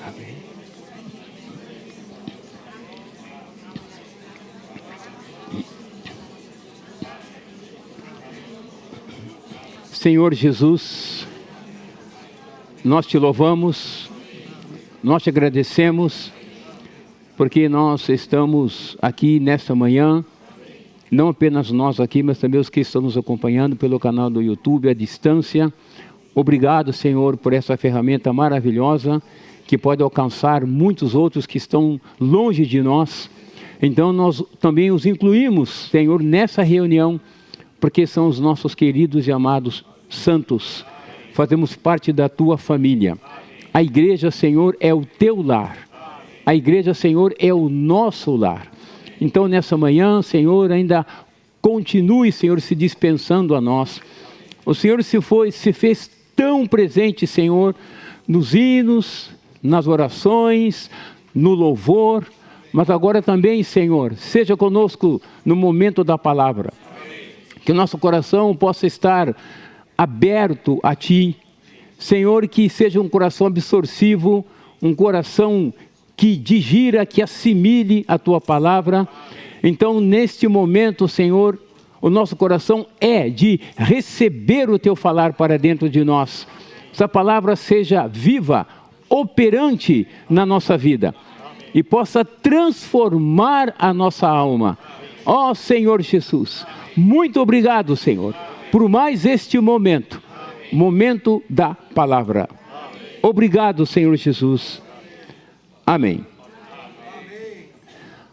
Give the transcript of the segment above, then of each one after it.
Amém. Senhor Jesus, nós te louvamos, nós te agradecemos, porque nós estamos aqui nesta manhã, não apenas nós aqui, mas também os que estão nos acompanhando pelo canal do YouTube, à distância. Obrigado, Senhor, por essa ferramenta maravilhosa, que pode alcançar muitos outros que estão longe de nós. Então nós também os incluímos, Senhor, nessa reunião, porque são os nossos queridos e amados santos. Fazemos parte da tua família. A igreja, Senhor, é o teu lar. A igreja, Senhor, é o nosso lar. Então nessa manhã, Senhor, ainda continue, Senhor, se dispensando a nós. O Senhor se fez tão presente, Senhor, nos hinos, nas orações, no louvor, mas agora também, Senhor, seja conosco no momento da palavra. Que o nosso coração possa estar aberto a Ti. Senhor, que seja um coração absortivo, um coração que digira, que assimile a Tua palavra. Então, neste momento, Senhor, o nosso coração é de receber o Teu falar para dentro de nós. Essa palavra seja viva, operante na nossa vida e possa transformar a nossa alma. Ó Senhor Jesus, muito obrigado, Senhor, por mais este momento da palavra. Obrigado, Senhor Jesus. Amém.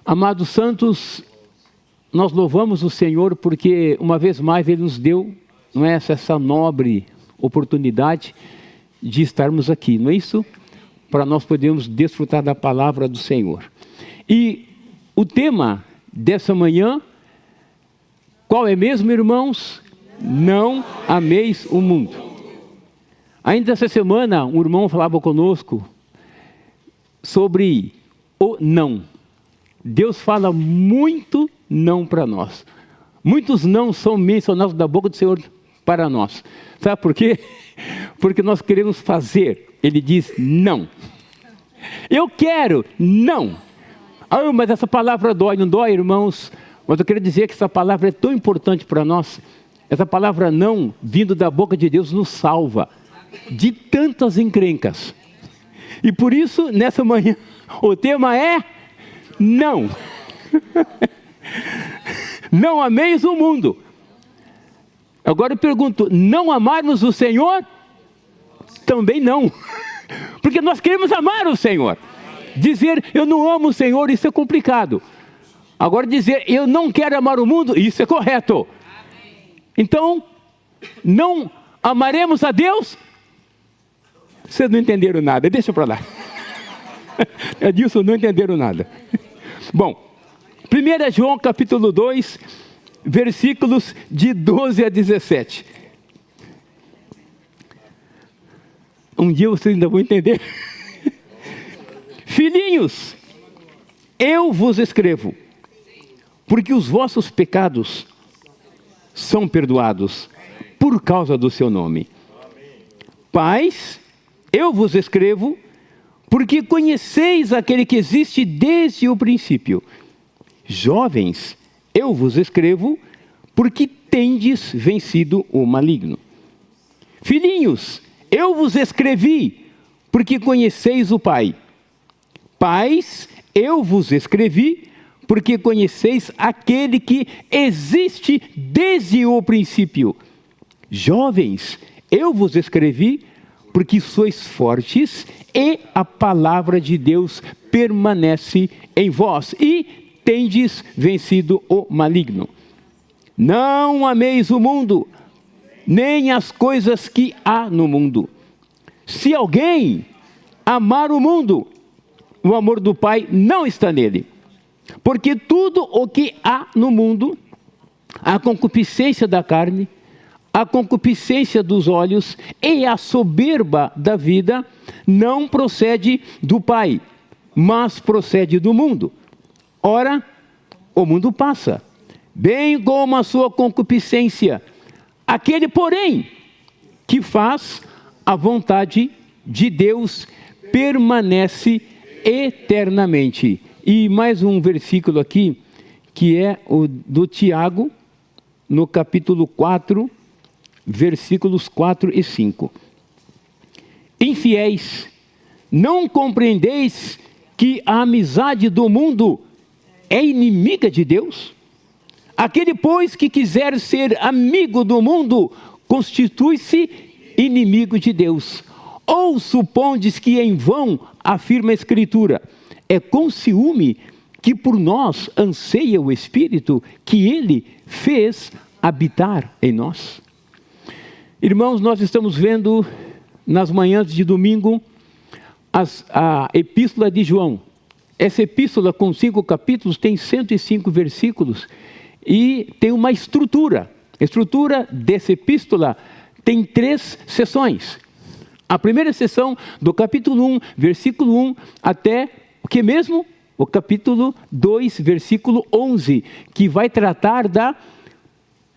Amados santos, nós louvamos o Senhor porque uma vez mais Ele nos deu, não é, essa nobre oportunidade de estarmos aqui, não é isso? Para nós podermos desfrutar da palavra do Senhor. E o tema dessa manhã, qual é mesmo, irmãos? Não ameis o mundo. Ainda essa semana, um irmão falava conosco sobre o não. Deus fala muito não para nós. Muitos não são mencionados da boca do Senhor para nós. Sabe por quê? Porque nós queremos fazer. Ele diz não. Eu quero, não. Ah, mas essa palavra dói, não dói, irmãos? Mas eu quero dizer que essa palavra é tão importante para nós. Essa palavra não, vindo da boca de Deus, nos salva de tantas encrencas. E por isso, nessa manhã, o tema é não. Não ameis o mundo. Agora eu pergunto, não amarmos o Senhor? Também não. Porque nós queremos amar o Senhor. Dizer eu não amo o Senhor, isso é complicado. Agora dizer eu não quero amar o mundo, isso é correto. Então, não amaremos a Deus? Vocês não entenderam nada, deixa para lá. Edilson, não entenderam nada. Bom, 1 João capítulo 2, versículos de 12 a 17. Um dia vocês ainda vão entender. Filhinhos, eu vos escrevo, porque os vossos pecados são perdoados por causa do seu nome. Pais, eu vos escrevo, porque conheceis aquele que existe desde o princípio. Jovens, eu vos escrevo, porque tendes vencido o maligno. Filhinhos, eu vos escrevi, porque conheceis o Pai. Pais, eu vos escrevi, porque conheceis aquele que existe desde o princípio. Jovens, eu vos escrevi, porque sois fortes e a palavra de Deus permanece em vós e tendes vencido o maligno. Não ameis o mundo, nem as coisas que há no mundo. Se alguém amar o mundo, o amor do Pai não está nele. Porque tudo o que há no mundo, a concupiscência da carne, a concupiscência dos olhos e a soberba da vida, não procede do Pai, mas procede do mundo. Ora, o mundo passa, bem como a sua concupiscência. Aquele, porém, que faz a vontade de Deus permanece eternamente. E mais um versículo aqui, que é o do Tiago, no capítulo 4, versículos 4 e 5. Infiéis, não compreendeis que a amizade do mundo é inimiga de Deus? Aquele, pois, que quiser ser amigo do mundo, constitui-se inimigo de Deus. Ou supondes que em vão afirma a Escritura, é com ciúme que por nós anseia o Espírito que Ele fez habitar em nós? Irmãos, nós estamos vendo nas manhãs de domingo a epístola de João. Essa epístola com 5 capítulos tem 105 versículos e tem uma estrutura. A estrutura dessa epístola tem 3 sessões. A primeira sessão do capítulo 1, versículo 1, até o que mesmo? O capítulo 2, versículo 11, que vai tratar da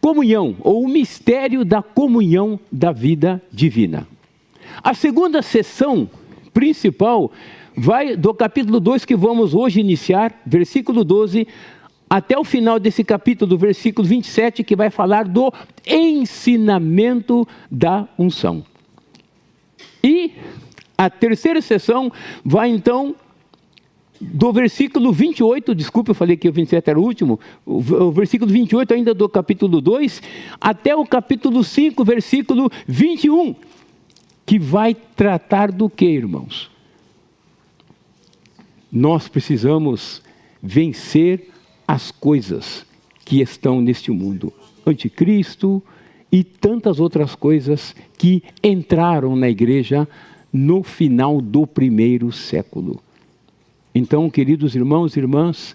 comunhão, ou o mistério da comunhão da vida divina. A segunda sessão principal vai do capítulo 2, que vamos hoje iniciar, versículo 12, até o final desse capítulo, versículo 27, que vai falar do ensinamento da unção. E a terceira sessão vai então do versículo 28, desculpa, eu falei que o 27 era o último, o versículo 28 ainda do capítulo 2, até o capítulo 5, versículo 21, que vai tratar do que, irmãos? Nós precisamos vencer as coisas que estão neste mundo, anticristo e tantas outras coisas que entraram na igreja no final do primeiro século. Então, queridos irmãos e irmãs,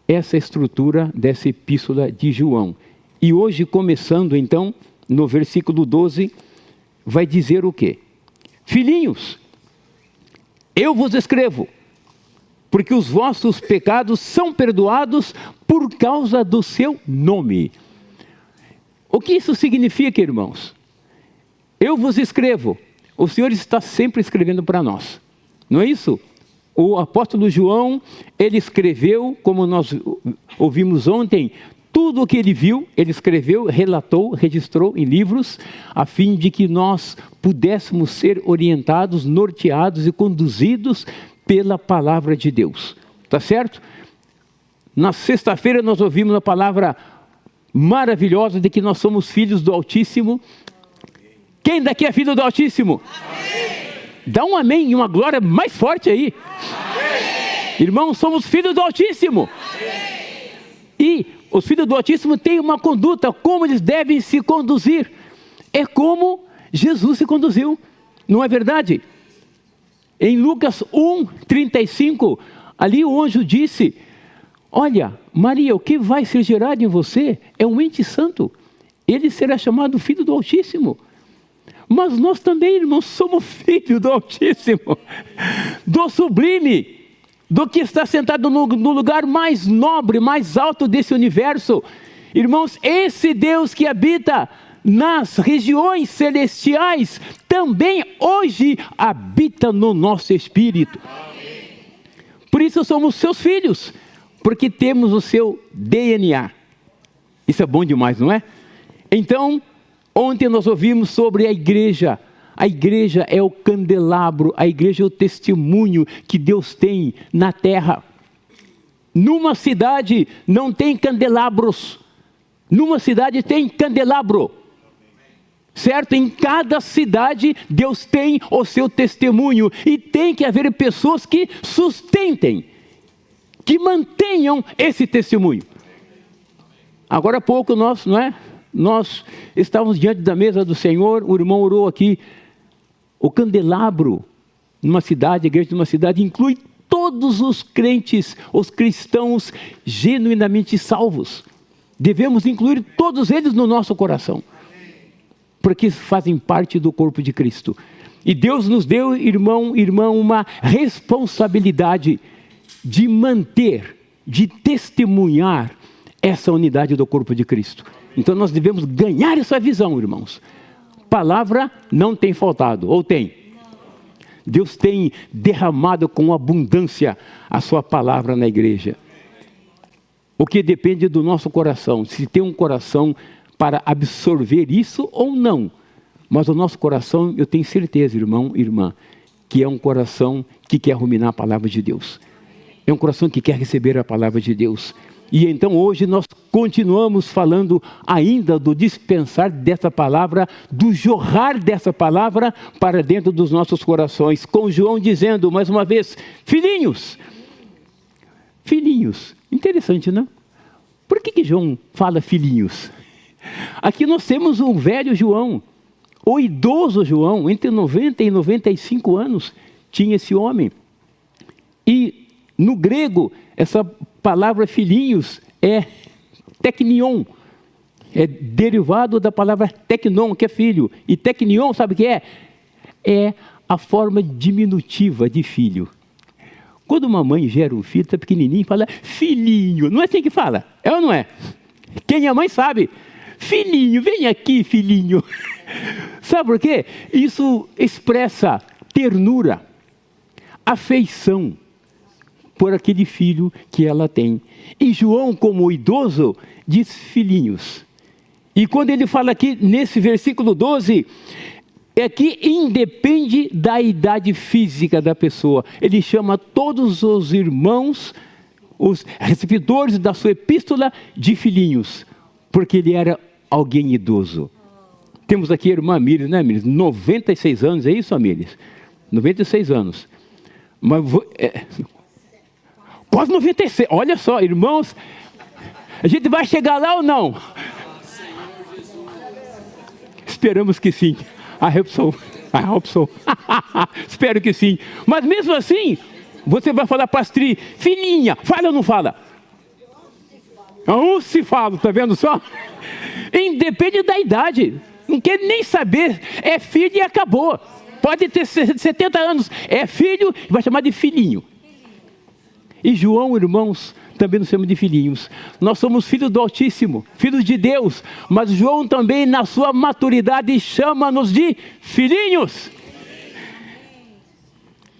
essa é a estrutura dessa epístola de João. E hoje, começando então, no versículo 12, vai dizer o quê? Filhinhos, eu vos escrevo, porque os vossos pecados são perdoados por causa do seu nome. O que isso significa, irmãos? Eu vos escrevo. O Senhor está sempre escrevendo para nós, não é isso? O apóstolo João, ele escreveu, como nós ouvimos ontem, tudo o que ele viu, ele escreveu, relatou, registrou em livros, a fim de que nós pudéssemos ser orientados, norteados e conduzidos pela palavra de Deus. Tá certo? Na sexta-feira nós ouvimos a palavra maravilhosa de que nós somos filhos do Altíssimo. Quem daqui é filho do Altíssimo? Amém. Dá um amém e uma glória mais forte aí. Amém. Irmãos, somos filhos do Altíssimo. Amém. E os filhos do Altíssimo têm uma conduta, como eles devem se conduzir. É como Jesus se conduziu, não é verdade? Em Lucas 1:35, ali o anjo disse, olha, Maria, o que vai ser gerado em você é um ente santo. Ele será chamado Filho do Altíssimo. Mas nós também, irmãos, somos filhos do Altíssimo, do Sublime, do que está sentado no lugar mais nobre, mais alto desse universo. Irmãos, esse Deus que habita nas regiões celestiais, também hoje habita no nosso espírito. Por isso somos seus filhos, porque temos o seu DNA. Isso é bom demais, não é? Então, ontem nós ouvimos sobre a igreja. A igreja é o candelabro, a igreja é o testemunho que Deus tem na terra. Numa cidade não tem candelabros, numa cidade tem candelabro. Certo? Em cada cidade Deus tem o seu testemunho e tem que haver pessoas que sustentem, que mantenham esse testemunho. Agora há pouco nós estávamos diante da mesa do Senhor, o irmão orou aqui. O candelabro numa cidade, a igreja de uma cidade, inclui todos os crentes, os cristãos genuinamente salvos. Devemos incluir todos eles no nosso coração, porque fazem parte do corpo de Cristo. E Deus nos deu, irmã, uma responsabilidade de manter, de testemunhar essa unidade do corpo de Cristo. Então nós devemos ganhar essa visão, irmãos. Palavra não tem faltado, ou tem? Deus tem derramado com abundância a sua palavra na igreja. O que depende do nosso coração, se tem um coração para absorver isso ou não. Mas o nosso coração, eu tenho certeza, irmão e irmã, que é um coração que quer ruminar a palavra de Deus. É um coração que quer receber a palavra de Deus. E então hoje nós continuamos falando ainda do dispensar dessa palavra, do jorrar dessa palavra para dentro dos nossos corações. Com João dizendo, mais uma vez, filhinhos. Filhinhos. Interessante, não? Por que João fala filhinhos? Aqui nós temos um velho João, o idoso João, entre 90 e 95 anos, tinha esse homem. E no grego, essa palavra filhinhos é teknion, é derivado da palavra teknon, que é filho. E teknion, sabe o que é? É a forma diminutiva de filho. Quando uma mãe gera um filho, está pequenininho, fala filhinho. Não é assim que fala? É ou não é? Quem é mãe sabe. Filhinho, vem aqui, filhinho. Sabe por quê? Isso expressa ternura, afeição por aquele filho que ela tem. E João, como idoso, diz filhinhos. E quando ele fala aqui nesse versículo 12, é que independe da idade física da pessoa. Ele chama todos os irmãos, os recebedores da sua epístola, de filhinhos, porque ele era alguém idoso. Temos aqui a irmã Amílis, né, Amílis? 96 anos, é isso, Amílis? 96 anos. Mas quase 96, olha só, irmãos, a gente vai chegar lá ou não? Esperamos que sim. I hope so. Espero que sim. Mas mesmo assim, você vai falar para Astrid, filhinha, fala ou não fala? Se fala, tá vendo só? Independe da idade. Não quer nem saber. É filho e acabou. Pode ter 70 anos. É filho, vai chamar de filhinho. E João, irmãos, também nos chama de filhinhos. Nós somos filhos do Altíssimo, filhos de Deus. Mas João também, na sua maturidade, chama-nos de filhinhos.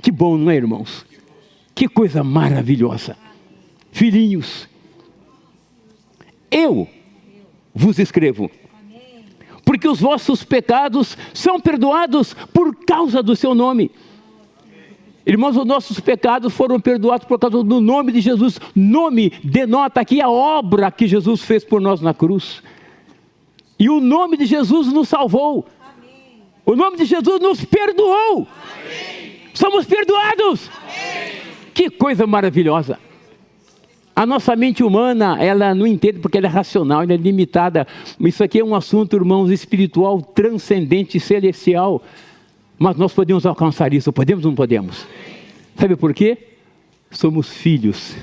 Que bom, não é, irmãos? Que coisa maravilhosa. Filhinhos. Eu vos escrevo, porque os vossos pecados são perdoados por causa do seu nome. Irmãos, os nossos pecados foram perdoados por causa do nome de Jesus. Nome denota aqui a obra que Jesus fez por nós na cruz. E o nome de Jesus nos salvou. Amém. O nome de Jesus nos perdoou. Amém. Somos perdoados. Amém. Que coisa maravilhosa. A nossa mente humana, ela não entende porque ela é racional, ela é limitada. Isso aqui é um assunto, irmãos, espiritual, transcendente, celestial. Mas nós podemos alcançar isso, podemos ou não podemos? Sabe por quê? Somos filhos.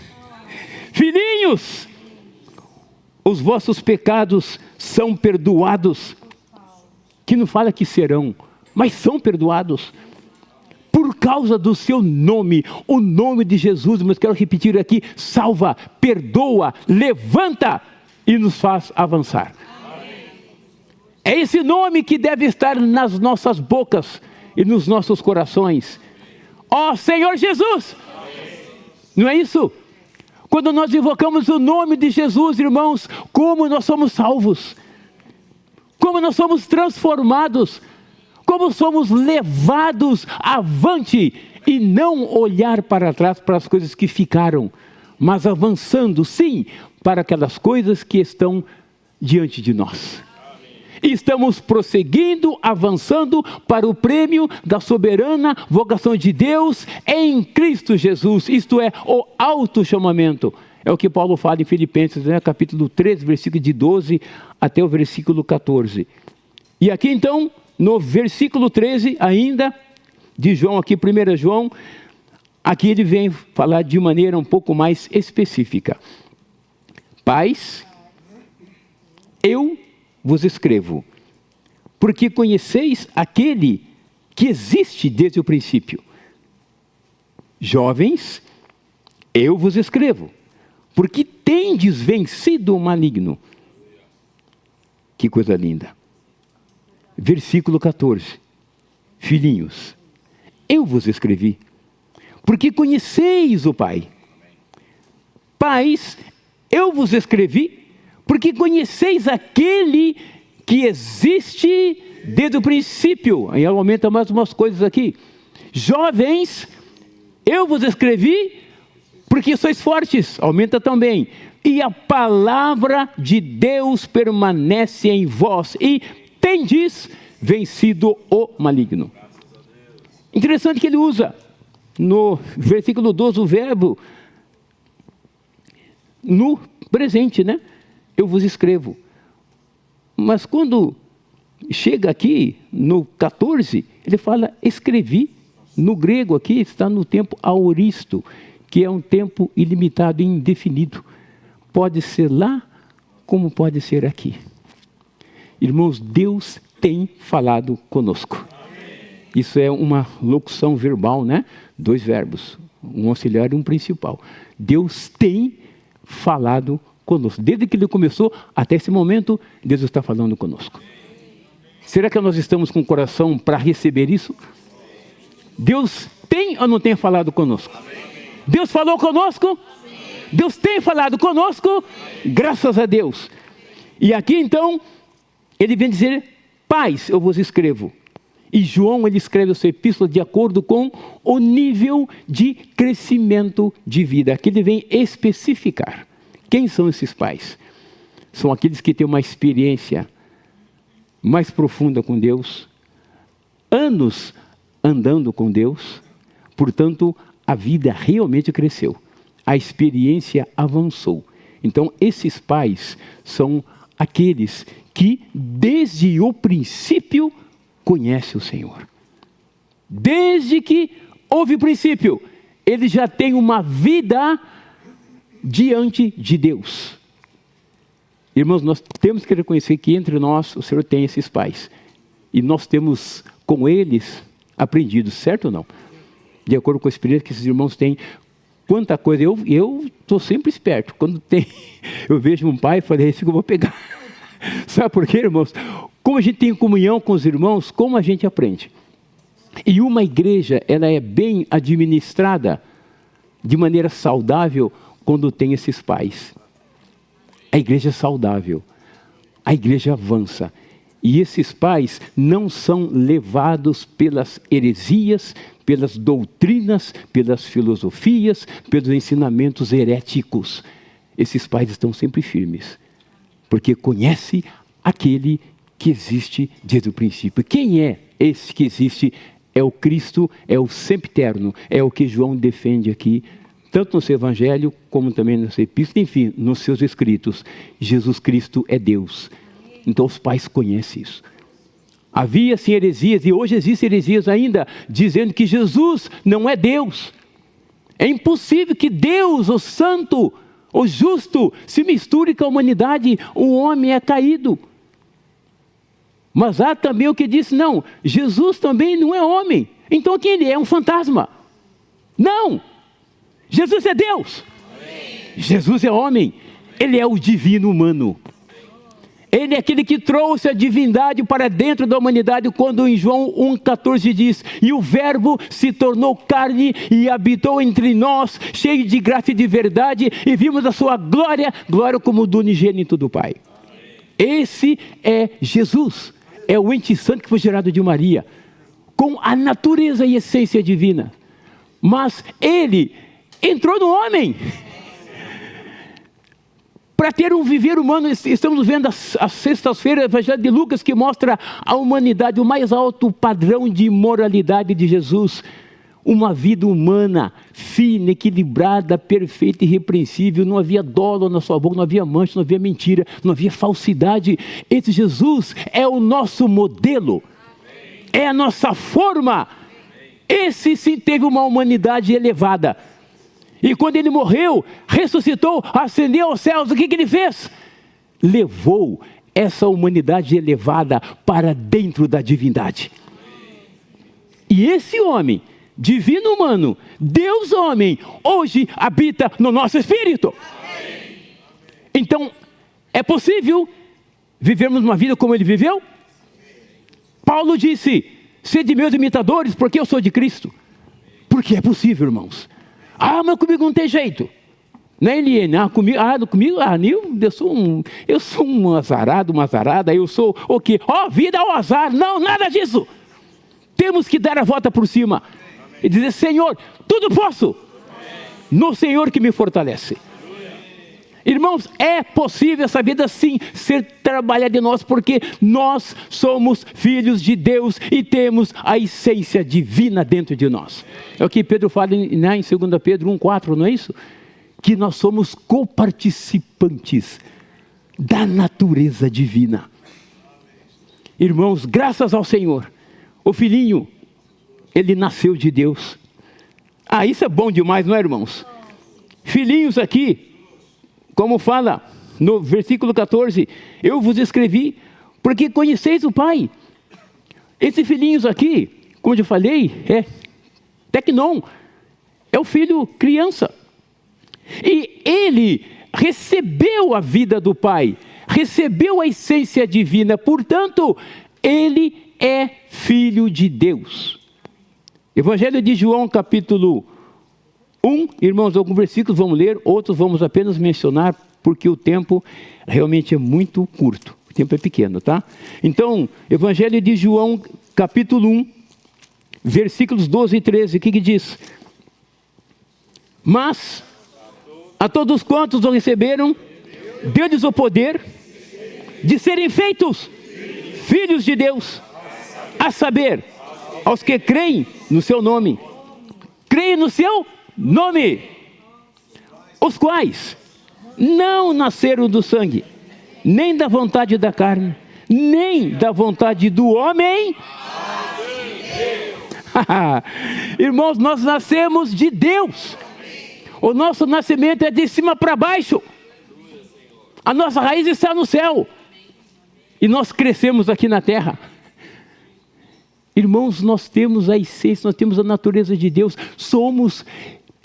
Filhinhos! Os vossos pecados são perdoados. Que não fala que serão, mas são perdoados. Por causa do seu nome, o nome de Jesus, mas quero repetir aqui, salva, perdoa, levanta e nos faz avançar. É esse nome que deve estar nas nossas bocas e nos nossos corações. Ó Senhor Jesus! Não é isso? Quando nós invocamos o nome de Jesus, irmãos, como nós somos salvos, como nós somos transformados, como somos levados avante e não olhar para trás para as coisas que ficaram, mas avançando sim para aquelas coisas que estão diante de nós. E estamos prosseguindo, avançando para o prêmio da soberana vocação de Deus em Cristo Jesus. Isto é o auto-chamamento. É o que Paulo fala em Filipenses, né? Capítulo 3, versículo de 12 até o versículo 14. E aqui então, no versículo 13 ainda, de João aqui, 1 João, aqui ele vem falar de maneira um pouco mais específica. Pais, eu vos escrevo, porque conheceis aquele que existe desde o princípio. Jovens, eu vos escrevo, porque tendes vencido o maligno. Que coisa linda. Versículo 14. Filhinhos, eu vos escrevi, porque conheceis o Pai. Pais, eu vos escrevi, porque conheceis aquele que existe desde o princípio. Aí aumenta mais umas coisas aqui. Jovens, eu vos escrevi, porque sois fortes. Aumenta também. E a palavra de Deus permanece em vós, e tendes vencido o maligno. Interessante que ele usa, no versículo 12, o verbo no presente, né? Eu vos escrevo. Mas quando chega aqui no 14, ele fala escrevi. No grego aqui está no tempo aoristo, que é um tempo ilimitado e indefinido. Pode ser lá, como pode ser aqui. Irmãos, Deus tem falado conosco. Isso é uma locução verbal, né? 2 verbos, um auxiliar e um principal. Deus tem falado conosco. Desde que ele começou até esse momento, Deus está falando conosco. Será que nós estamos com o coração para receber isso? Deus tem ou não tem falado conosco? Deus falou conosco? Deus tem falado conosco? Graças a Deus. E aqui então, ele vem dizer, pais, eu vos escrevo. E João, ele escreve a sua epístola de acordo com o nível de crescimento de vida. Aqui ele vem especificar. Quem são esses pais? São aqueles que têm uma experiência mais profunda com Deus, anos andando com Deus, portanto, a vida realmente cresceu. A experiência avançou. Então, esses pais são aqueles que, desde o princípio, conhece o Senhor. Desde que houve princípio, ele já tem uma vida diante de Deus. Irmãos, nós temos que reconhecer que entre nós o Senhor tem esses pais. E nós temos com eles aprendido, certo ou não? De acordo com a experiência que esses irmãos têm. Quanta coisa, eu estou sempre esperto. Quando eu vejo um pai, falei, esse que eu vou pegar. Sabe por quê, irmãos? Como a gente tem comunhão com os irmãos, como a gente aprende. E uma igreja, ela é bem administrada, de maneira saudável, quando tem esses pais. A igreja é saudável, a igreja avança. E esses pais não são levados pelas heresias, pelas doutrinas, pelas filosofias, pelos ensinamentos heréticos. Esses pais estão sempre firmes, porque conhece aquele que existe desde o princípio. Quem é esse que existe? É o Cristo, é o sempiterno, é o que João defende aqui, tanto no seu evangelho, como também na sua epístola, enfim, nos seus escritos. Jesus Cristo é Deus. Então os pais conhecem isso. Havia sim heresias, e hoje existem heresias ainda, dizendo que Jesus não é Deus. É impossível que Deus, o santo, o justo, se misture com a humanidade. O homem é caído. Mas há também o que diz, não, Jesus também não é homem. Então quem ele é? Um fantasma. Não! Jesus é Deus. Amém. Jesus é homem. Ele é o divino humano. Ele é aquele que trouxe a divindade para dentro da humanidade, quando em João 1,14 diz, e o verbo se tornou carne e habitou entre nós, cheio de graça e de verdade, e vimos a sua glória, glória como do unigênito do Pai. Esse é Jesus. É o ente santo que foi gerado de Maria, com a natureza e essência divina. Mas ele entrou no homem. Para ter um viver humano, estamos vendo as sextas-feiras, o Evangelho de Lucas, que mostra a humanidade, o mais alto padrão de moralidade de Jesus. Uma vida humana, fina, equilibrada, perfeita e irrepreensível. Não havia dolo na sua boca, não havia mancha, não havia mentira, não havia falsidade. Esse Jesus é o nosso modelo, é a nossa forma. Esse sim teve uma humanidade elevada. E quando ele morreu, ressuscitou, ascendeu aos céus, o que ele fez? Levou essa humanidade elevada para dentro da divindade. E esse homem, divino humano, Deus homem, hoje habita no nosso espírito. Então, é possível vivermos uma vida como ele viveu? Paulo disse, sede meus imitadores, porque eu sou de Cristo. Porque é possível, irmãos. Mas comigo não tem jeito. Não é, Eliane? Comigo, eu sou um azarado, uma azarada, eu sou o quê? Vida ao azar. Não, nada disso. Temos que dar a volta por cima. E dizer, Senhor, tudo posso. No Senhor que me fortalece. Irmãos, é possível essa vida sim ser trabalhada em nós, porque nós somos filhos de Deus e temos a essência divina dentro de nós. É o que Pedro fala em 2 Pedro 1,4, não é isso? Que nós somos coparticipantes da natureza divina. Irmãos, graças ao Senhor, o filhinho, ele nasceu de Deus. Isso é bom demais, não é, irmãos? Filhinhos aqui, como fala no versículo 14, eu vos escrevi porque conheceis o Pai. Esses filhinhos aqui, como eu falei, é tecnon, é o filho criança. E ele recebeu a vida do Pai, recebeu a essência divina, portanto, ele é filho de Deus. Evangelho de João, capítulo 1, irmãos, alguns versículos vamos ler, outros vamos apenas mencionar, porque o tempo realmente é muito curto, o tempo é pequeno, tá? Então, Evangelho de João, capítulo 1, versículos 12 e 13, o que diz? Mas a todos quantos o receberam, deu-lhes o poder de serem feitos filhos de Deus, a saber, aos que creem no seu nome. Creem no seu nome, os quais não nasceram do sangue, nem da vontade da carne, nem da vontade do homem. Irmãos, nós nascemos de Deus. O nosso nascimento é de cima para baixo. A nossa raiz está no céu. E nós crescemos aqui na terra. Irmãos, nós temos a essência, nós temos a natureza de Deus. Somos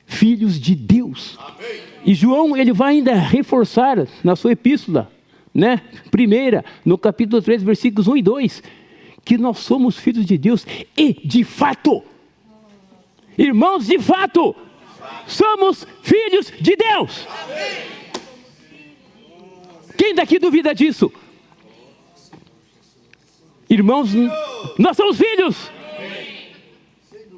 filhos de Deus. Amém. E João, ele vai ainda reforçar na sua epístola, né? Primeira, no capítulo 3, versículos 1 e 2, que nós somos filhos de Deus e de fato, irmãos, de fato, somos filhos de Deus. Amém. Quem daqui duvida disso? Irmãos, nós somos filhos.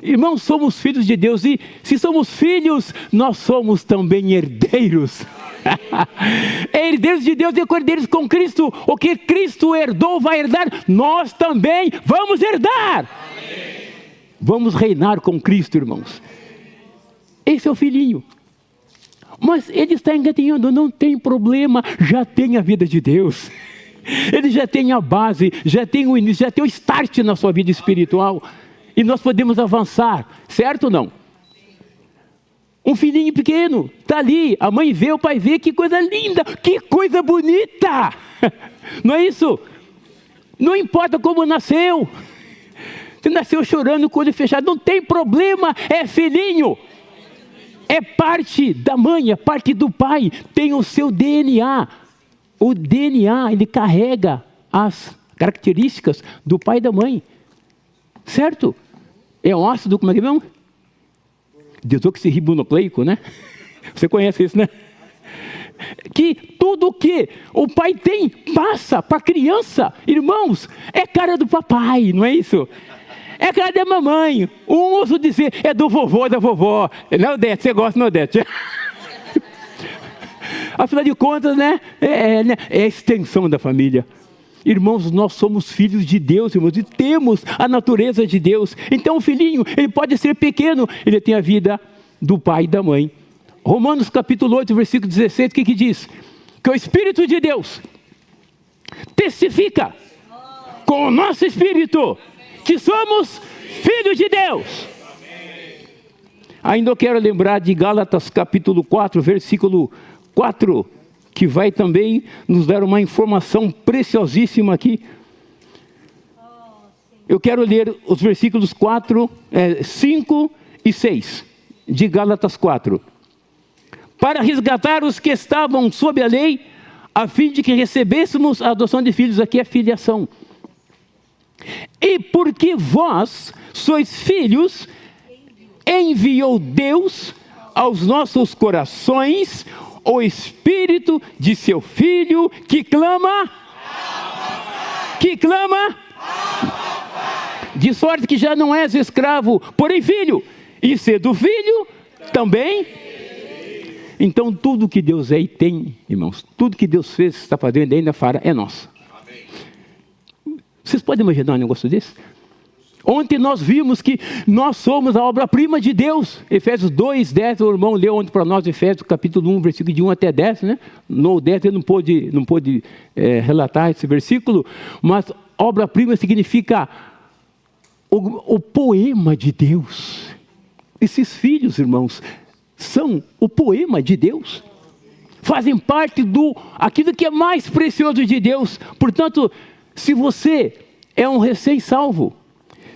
Irmãos, somos filhos de Deus, e se somos filhos, nós somos também herdeiros. Herdeiros de Deus e herdeiros com Cristo. O que Cristo herdou vai herdar, nós também vamos herdar. Amém. Vamos reinar com Cristo, irmãos. Esse é o filhinho. Mas ele está engatinhando, não tem problema, já tem a vida de Deus. Ele já tem a base, já tem o início, já tem o start na sua vida espiritual. E nós podemos avançar, certo ou não? Um filhinho pequeno, está ali, a mãe vê, o pai vê, que coisa linda, que coisa bonita. Não é isso? Não importa como nasceu. Você nasceu chorando com o olho fechado, não tem problema, é filhinho. É parte da mãe, é parte do pai, tem o seu DNA. O DNA, ele carrega as características do pai e da mãe. Certo? É um ácido, como é que é mesmo? Desoxirribonucleico, né? Você conhece isso, né? Que tudo que o pai tem, passa para a criança. Irmãos, é cara do papai, não é isso? É cara da mamãe. Um ouso dizer, é do vovô, da vovó. Não, Odete, você gosta, não, Odete? Afinal de contas, né? É a extensão da família. Irmãos, nós somos filhos de Deus, irmãos, e temos a natureza de Deus. Então o filhinho, ele pode ser pequeno, ele tem a vida do pai e da mãe. Romanos capítulo 8, versículo 16, o que diz? Que o Espírito de Deus testifica com o nosso espírito que somos filhos de Deus. Ainda eu quero lembrar de Gálatas capítulo 4, versículo 4, que vai também nos dar uma informação preciosíssima aqui. Eu quero ler os versículos 5 e 6 de Gálatas 4. Para resgatar os que estavam sob a lei, a fim de que recebêssemos a adoção de filhos, aqui é filiação. E porque vós sois filhos, enviou Deus aos nossos corações o Espírito de seu Filho que clama, de sorte que já não és escravo, porém filho, e sendo filho, também. Então tudo que Deus é e tem, irmãos, tudo que Deus fez, está fazendo e ainda fará, é nosso. Vocês podem imaginar um negócio desse? Ontem nós vimos que nós somos a obra-prima de Deus. Efésios 2, 10, o irmão leu ontem para nós, Efésios capítulo 1, versículo de 1 até 10, né? No 10 ele não pôde relatar esse versículo, mas obra-prima significa o poema de Deus. Esses filhos, irmãos, são o poema de Deus. Fazem parte aquilo que é mais precioso de Deus. Portanto, se você é um recém-salvo,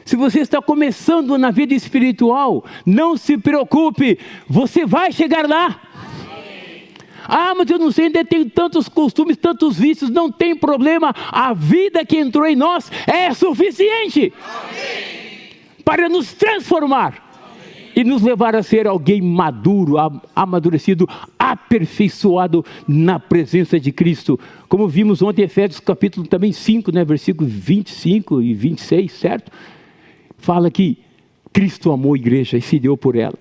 se você está começando na vida espiritual, não se preocupe, você vai chegar lá. Ah, mas eu não sei, ainda tenho tantos costumes, tantos vícios, não tem problema. A vida que entrou em nós é suficiente para nos transformar e nos levar a ser alguém maduro, amadurecido, aperfeiçoado na presença de Cristo. Como vimos ontem em Efésios capítulo também 5, né, versículos 25 e 26, certo? Fala que Cristo amou a igreja e se deu por ela.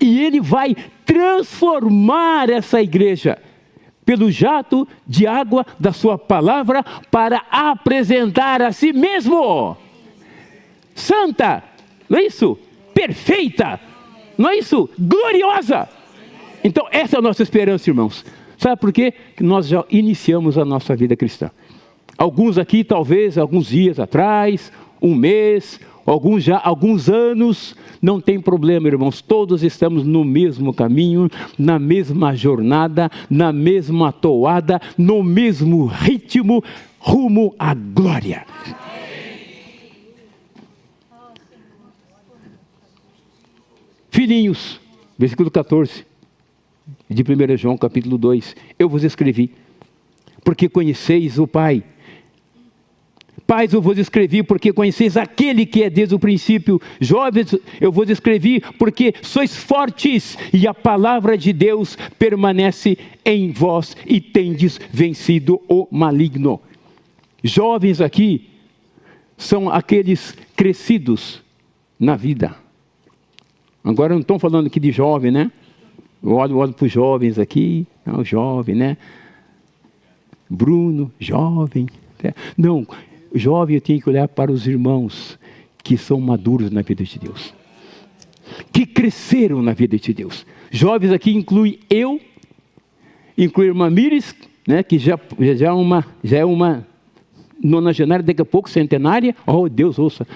E Ele vai transformar essa igreja pelo jato de água da sua palavra para apresentar a si mesmo santa, não é isso? Perfeita, não é isso? Gloriosa. Então essa é a nossa esperança, irmãos. Sabe por quê? Que nós já iniciamos a nossa vida cristã. Alguns aqui talvez alguns dias atrás, um mês, alguns anos, não tem problema, irmãos, todos estamos no mesmo caminho, na mesma jornada, na mesma toada, no mesmo ritmo, rumo à glória. Filhinhos, versículo 14, de 1 João capítulo 2, eu vos escrevi, porque conheceis o Pai. Pais, eu vos escrevi porque conheceis aquele que é desde o princípio. Jovens, eu vos escrevi porque sois fortes e a palavra de Deus permanece em vós e tendes vencido o maligno. Jovens aqui são aqueles crescidos na vida. Agora não estou falando aqui de jovem, né? Eu olho para os jovens aqui, o jovem, né? Bruno, jovem. Não, jovem eu tenho que olhar para os irmãos que são maduros na vida de Deus. Que cresceram na vida de Deus. Jovens aqui inclui eu, inclui a irmã Mires, né? Que já é uma nonagenária, daqui a pouco centenária. Oh, Deus ouça.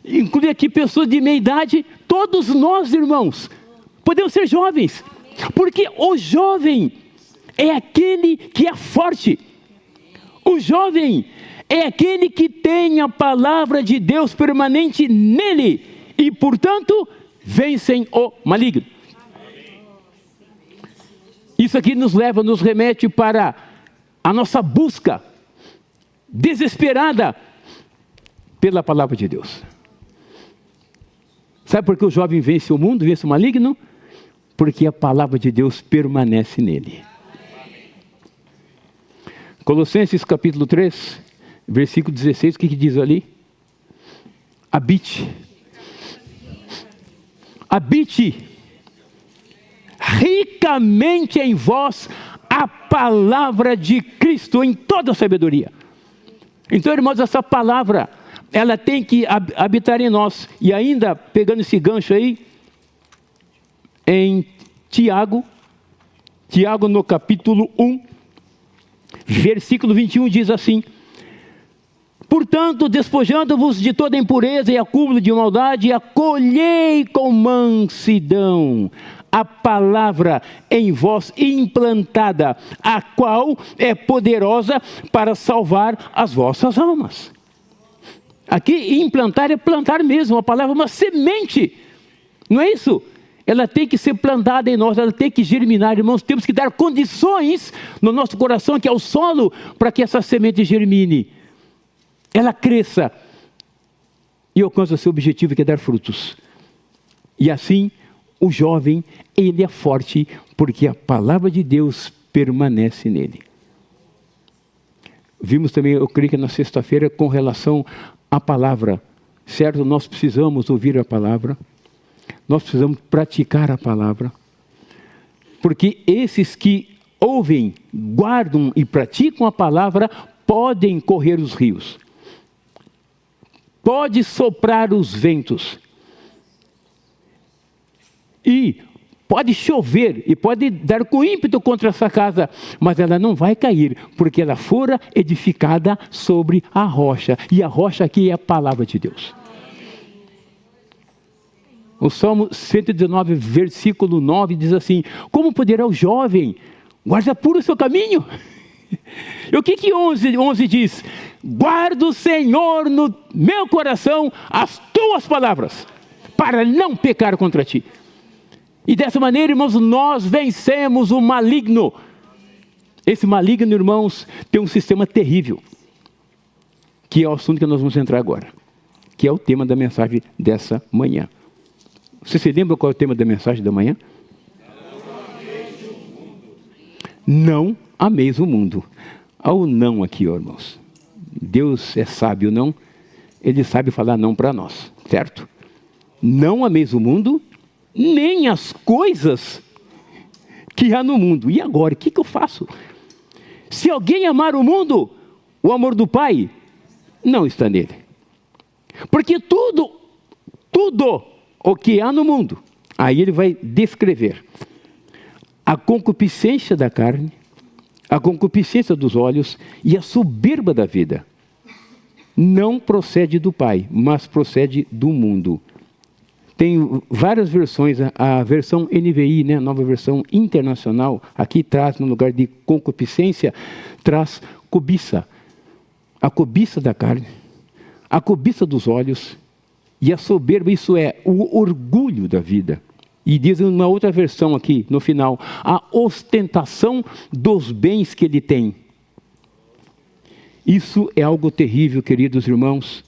Inclui aqui pessoas de meia idade, todos nós, irmãos, podemos ser jovens, porque o jovem é aquele que é forte, o jovem é aquele que tem a palavra de Deus permanente nele, e portanto, vencem o maligno. Isso aqui nos remete para a nossa busca desesperada pela palavra de Deus. Sabe por que o jovem vence o mundo, vence o maligno? Porque a palavra de Deus permanece nele. Colossenses capítulo 3, versículo 16, o que diz ali? Habite ricamente em vós a palavra de Cristo em toda a sabedoria. Então, irmãos, essa palavra, ela tem que habitar em nós. E ainda, pegando esse gancho aí, em Tiago no capítulo 1, versículo 21, diz assim: portanto, despojando-vos de toda impureza e acúmulo de maldade, acolhei com mansidão a palavra em vós implantada, a qual é poderosa para salvar as vossas almas. Aqui, implantar é plantar mesmo, a palavra é uma semente, não é isso? Ela tem que ser plantada em nós, ela tem que germinar, irmãos, temos que dar condições no nosso coração, que é o solo, para que essa semente germine, ela cresça e alcance o seu objetivo, que é dar frutos. E assim, o jovem, ele é forte, porque a palavra de Deus permanece nele. Vimos também, eu creio que na sexta-feira, com relação à palavra, certo? Nós precisamos ouvir a palavra, nós precisamos praticar a palavra, porque esses que ouvem, guardam e praticam a palavra, podem correr os rios, pode soprar os ventos, e pode chover, e pode dar com ímpeto contra essa casa, mas ela não vai cair, porque ela fora edificada sobre a rocha, e a rocha aqui é a palavra de Deus. O Salmo 119, versículo 9, diz assim: como poderá o jovem guardar puro o seu caminho? E o que 11 diz? Guarda o Senhor no meu coração as tuas palavras, para não pecar contra ti. E dessa maneira, irmãos, nós vencemos o maligno. Esse maligno, irmãos, tem um sistema terrível, que é o assunto que nós vamos entrar agora, que é o tema da mensagem dessa manhã. Você se lembra qual é o tema da mensagem da manhã? Não ameis o mundo. Há o não aqui, ó, irmãos. Deus é sábio, não? Ele sabe falar não para nós, certo? Não ameis o mundo, nem as coisas que há no mundo. E agora, o que eu faço? Se alguém amar o mundo, o amor do Pai não está nele. Porque tudo o que há no mundo, aí ele vai descrever a concupiscência da carne, a concupiscência dos olhos e a soberba da vida. Não procede do Pai, mas procede do mundo. Tem várias versões, a versão NVI, né, nova versão internacional, aqui traz, no lugar de concupiscência, traz cobiça. A cobiça da carne, a cobiça dos olhos e a soberba, isso é o orgulho da vida. E diz uma outra versão aqui, no final, a ostentação dos bens que ele tem. Isso é algo terrível, queridos irmãos.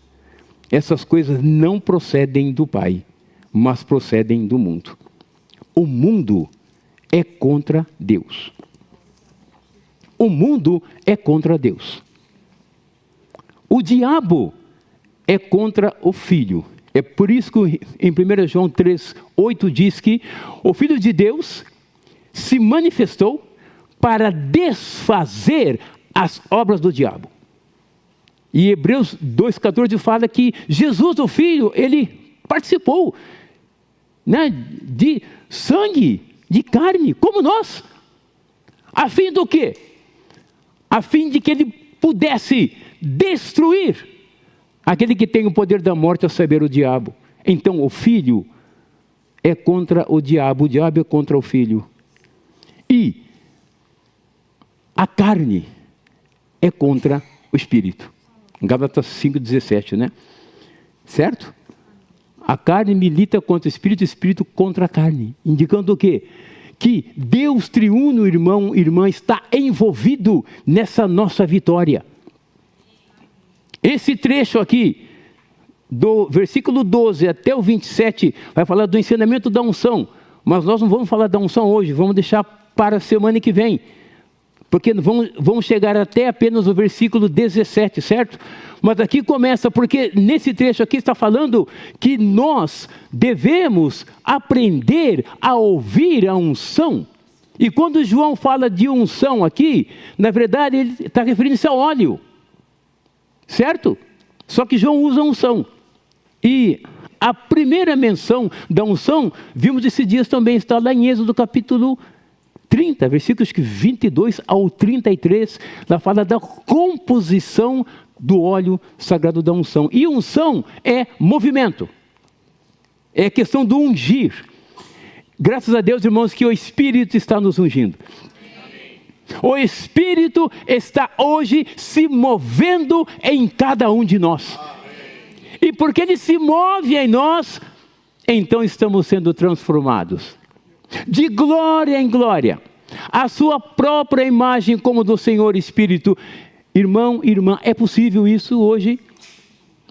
Essas coisas não procedem do Pai, mas procedem do mundo. O mundo é contra Deus. O mundo é contra Deus. O diabo é contra o Filho. É por isso que em 1 João 3:8 diz que o Filho de Deus se manifestou para desfazer as obras do diabo. E Hebreus 2:14 fala que Jesus, o Filho, ele participou, né, de sangue, de carne, como nós. A fim do quê? A fim de que ele pudesse destruir aquele que tem o poder da morte, a saber, o diabo. Então o Filho é contra o diabo é contra o Filho. E a carne é contra o Espírito. Gálatas 5:17, né? Certo? A carne milita contra o Espírito contra a carne. Indicando o quê? Que Deus triuno, irmão, irmã, está envolvido nessa nossa vitória. Esse trecho aqui, do versículo 12 até o 27, vai falar do ensinamento da unção. Mas nós não vamos falar da unção hoje, vamos deixar para a semana que vem. Porque vamos chegar até apenas o versículo 17, certo? Mas aqui começa, porque nesse trecho aqui está falando que nós devemos aprender a ouvir a unção. E quando João fala de unção aqui, na verdade ele está referindo-se ao óleo. Certo? Só que João usa unção. E a primeira menção da unção, vimos esses dias também, está lá em Êxodo capítulo 30, versículos 22 ao 33, lá fala da composição do óleo sagrado da unção. E unção é movimento. É questão do ungir. Graças a Deus, irmãos, que o Espírito está nos ungindo. O Espírito está hoje se movendo em cada um de nós. E porque Ele se move em nós, então estamos sendo transformados. De glória em glória. A sua própria imagem como do Senhor Espírito. Irmão, irmã, é possível isso hoje?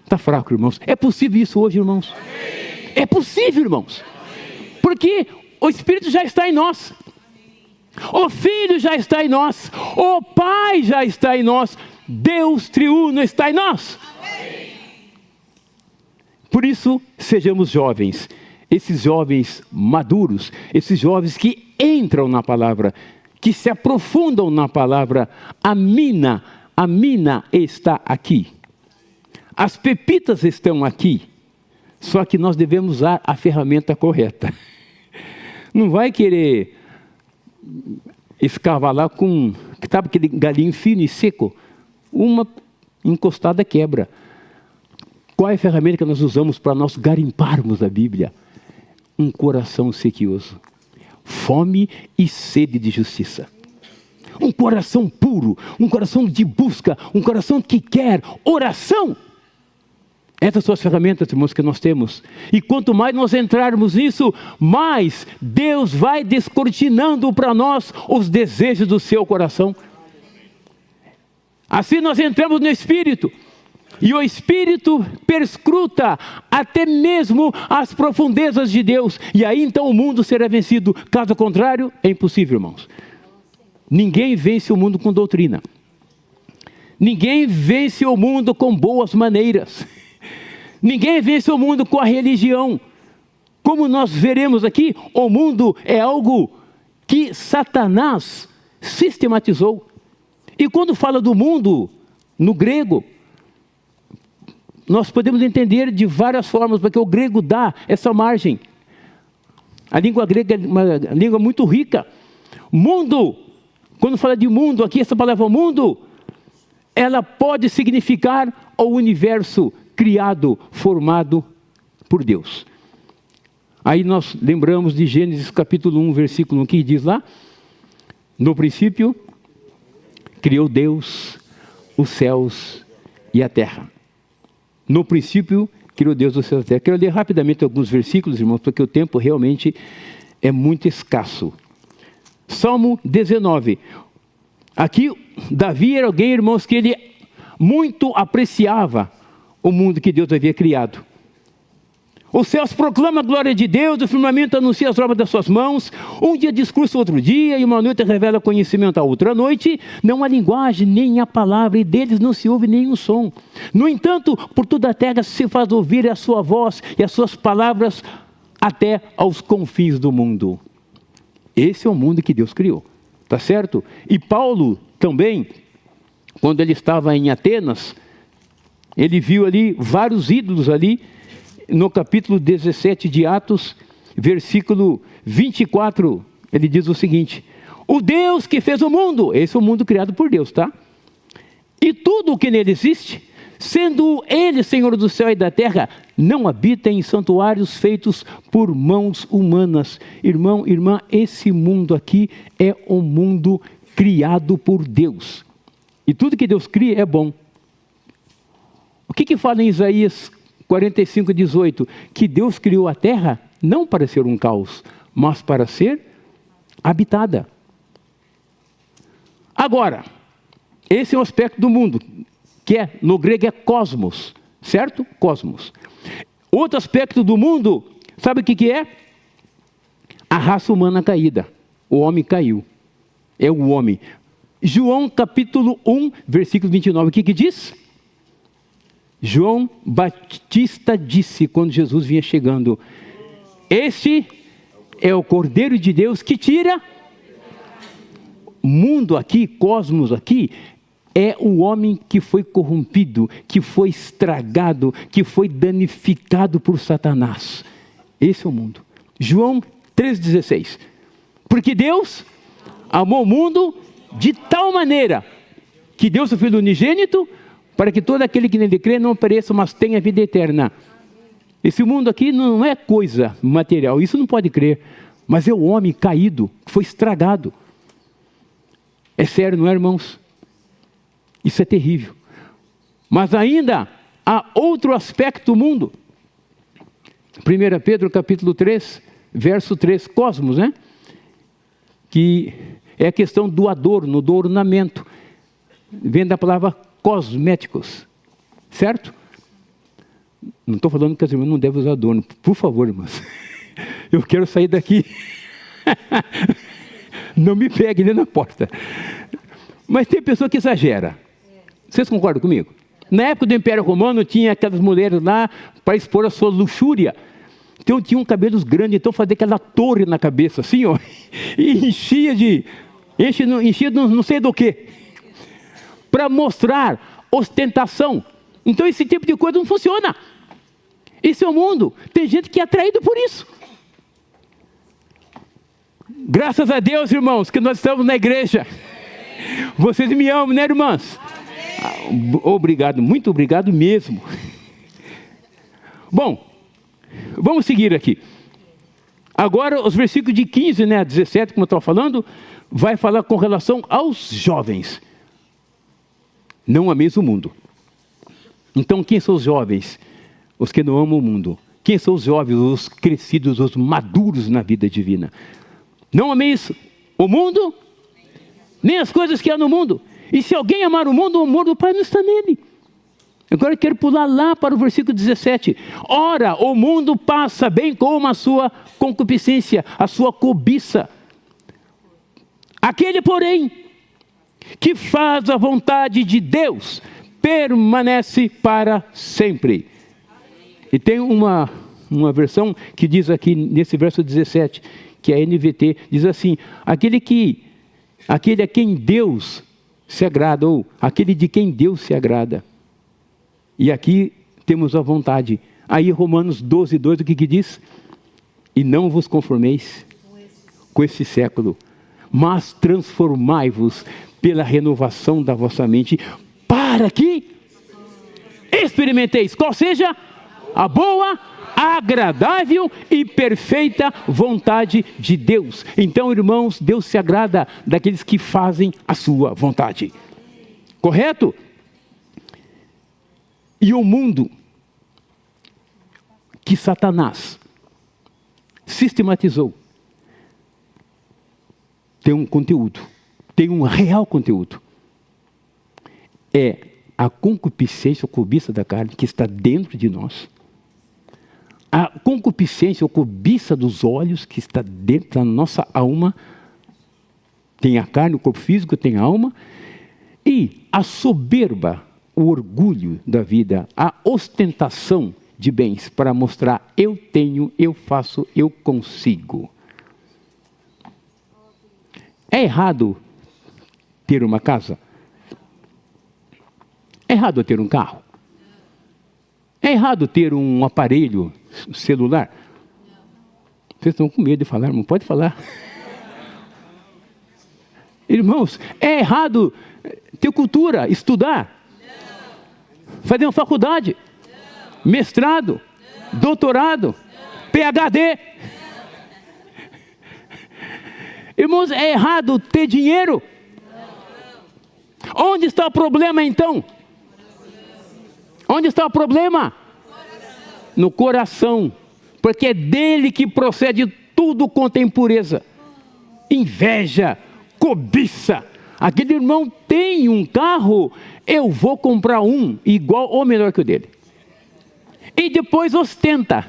Está fraco, irmãos. É possível isso hoje, irmãos? É possível, irmãos. Porque o Espírito já está em nós. O Filho já está em nós. O Pai já está em nós. Deus triuno está em nós. Por isso, sejamos jovens. Esses jovens maduros, esses jovens que entram na palavra, que se aprofundam na palavra. A mina está aqui. As pepitas estão aqui. Só que nós devemos usar a ferramenta correta. Não vai querer escavar lá com, sabe aquele galinho fino e seco? Uma encostada quebra. Qual é a ferramenta que nós usamos para nós garimparmos a Bíblia? Um coração sequioso. Fome e sede de justiça. Um coração puro, um coração de busca, um coração que quer oração. Essas são as ferramentas, irmãos, que nós temos. E quanto mais nós entrarmos nisso, mais Deus vai descortinando para nós os desejos do seu coração. Assim nós entramos no Espírito. E o Espírito perscruta até mesmo as profundezas de Deus. E aí então o mundo será vencido. Caso contrário, é impossível, irmãos. Ninguém vence o mundo com doutrina. Ninguém vence o mundo com boas maneiras. Ninguém vence o mundo com a religião. Como nós veremos aqui, o mundo é algo que Satanás sistematizou. E quando fala do mundo, no grego, nós podemos entender de várias formas, porque o grego dá essa margem. A língua grega é uma língua muito rica. Mundo, quando fala de mundo aqui, essa palavra mundo, ela pode significar o universo criado, formado por Deus. Aí nós lembramos de Gênesis capítulo 1, versículo 1, que diz lá: no princípio, criou Deus os céus e a terra. No princípio, criou Deus os céus e a terra. Quero ler rapidamente alguns versículos, irmãos, porque o tempo realmente é muito escasso. Salmo 19. Aqui, Davi era alguém, irmãos, que ele muito apreciava o mundo que Deus havia criado. Os céus proclamam a glória de Deus, o firmamento anuncia as obras das suas mãos. Um dia discurso outro dia, e uma noite revela conhecimento à outra noite. Não há linguagem, nem há palavra, e deles não se ouve nenhum som. No entanto, por toda a terra se faz ouvir a sua voz e as suas palavras até aos confins do mundo. Esse é o mundo que Deus criou, tá certo? E Paulo também, quando ele estava em Atenas, ele viu ali vários ídolos ali. No capítulo 17 de Atos, versículo 24, ele diz o seguinte: o Deus que fez o mundo, esse é o mundo criado por Deus, tá? E tudo o que nele existe, sendo ele Senhor do céu e da terra, não habita em santuários feitos por mãos humanas. Irmão, irmã, esse mundo aqui é um mundo criado por Deus. E tudo que Deus cria é bom. O que fala em Isaías 45, 18? Que Deus criou a terra não para ser um caos, mas para ser habitada. Agora, esse é um aspecto do mundo, que no grego é cosmos, certo? Cosmos. Outro aspecto do mundo, sabe o que é? A raça humana caída. O homem caiu. É o homem. João capítulo 1, versículo 29, o que diz? João Batista disse, quando Jesus vinha chegando: este é o Cordeiro de Deus que tira. Mundo aqui, cosmos aqui, é o homem que foi corrompido, que foi estragado, que foi danificado por Satanás. Esse é o mundo. João 3,16. Porque Deus amou o mundo de tal maneira que deu seu Filho unigênito, para que todo aquele que nele crê não pereça, mas tenha vida eterna. Esse mundo aqui não é coisa material, isso não pode crer, mas é o homem caído, que foi estragado. É sério, não é, irmãos? Isso é terrível. Mas ainda há outro aspecto do mundo. 1 Pedro capítulo 3, verso 3, cosmos, né? Que é a questão do adorno, do ornamento. Vem da palavra cosméticos, certo? Não estou falando que as irmãs não devem usar adorno, por favor, irmãs. eu quero sair daqui. Não me pegue nem na porta. Mas tem pessoa que exagera. Vocês concordam comigo? Na época do Império Romano, tinha aquelas mulheres lá para expor a sua luxúria. Então tinham cabelos grandes, então fazia aquela torre na cabeça, assim, ó, e enchia não sei do que, para mostrar ostentação. Então esse tipo de coisa não funciona. Esse é o mundo. Tem gente que é atraído por isso. Graças a Deus, irmãos, que nós estamos na igreja. Vocês me amam, né, irmãs? Obrigado, muito obrigado mesmo. Bom, vamos seguir aqui. Agora, os versículos de 15 a 17, como eu estava falando, vai falar com relação aos jovens. Não ameis o mundo. Então, quem são os jovens? Os que não amam o mundo. Quem são os jovens? Os crescidos, os maduros na vida divina. Não ameis o mundo, nem as coisas que há no mundo. E se alguém amar o mundo, o amor do Pai não está nele. Agora eu quero pular lá para o versículo 17. Ora, o mundo passa bem como a sua concupiscência, a sua cobiça. Aquele, porém, que faz a vontade de Deus, permanece para sempre. E tem uma versão que diz aqui, nesse verso 17, que é a NVT, diz assim: aquele a quem Deus se agrada, ou aquele de quem Deus se agrada. E aqui temos a vontade. Aí Romanos 12, 2, o que diz? E não vos conformeis com esse século, mas transformai-vos pela renovação da vossa mente, para que experimenteis qual seja a boa, agradável e perfeita vontade de Deus. Então, irmãos, Deus se agrada daqueles que fazem a sua vontade. Correto? E o mundo que Satanás sistematizou tem um conteúdo, tem um real conteúdo. É a concupiscência ou cobiça da carne que está dentro de nós. A concupiscência ou cobiça dos olhos que está dentro da nossa alma. Tem a carne, o corpo físico, tem a alma. E a soberba, o orgulho da vida, a ostentação de bens para mostrar: eu tenho, eu faço, eu consigo. É errado ter uma casa? É errado ter um carro? É errado ter um aparelho celular? Vocês estão com medo de falar, não pode falar. Irmãos, é errado ter cultura, estudar? Fazer uma faculdade? Mestrado? Doutorado? PhD? Irmãos, é errado ter dinheiro? Onde está o problema então? Onde está o problema? No coração. Porque é dele que procede tudo quanto é impureza. Inveja, cobiça. Aquele irmão tem um carro, eu vou comprar um igual ou melhor que o dele. E depois ostenta.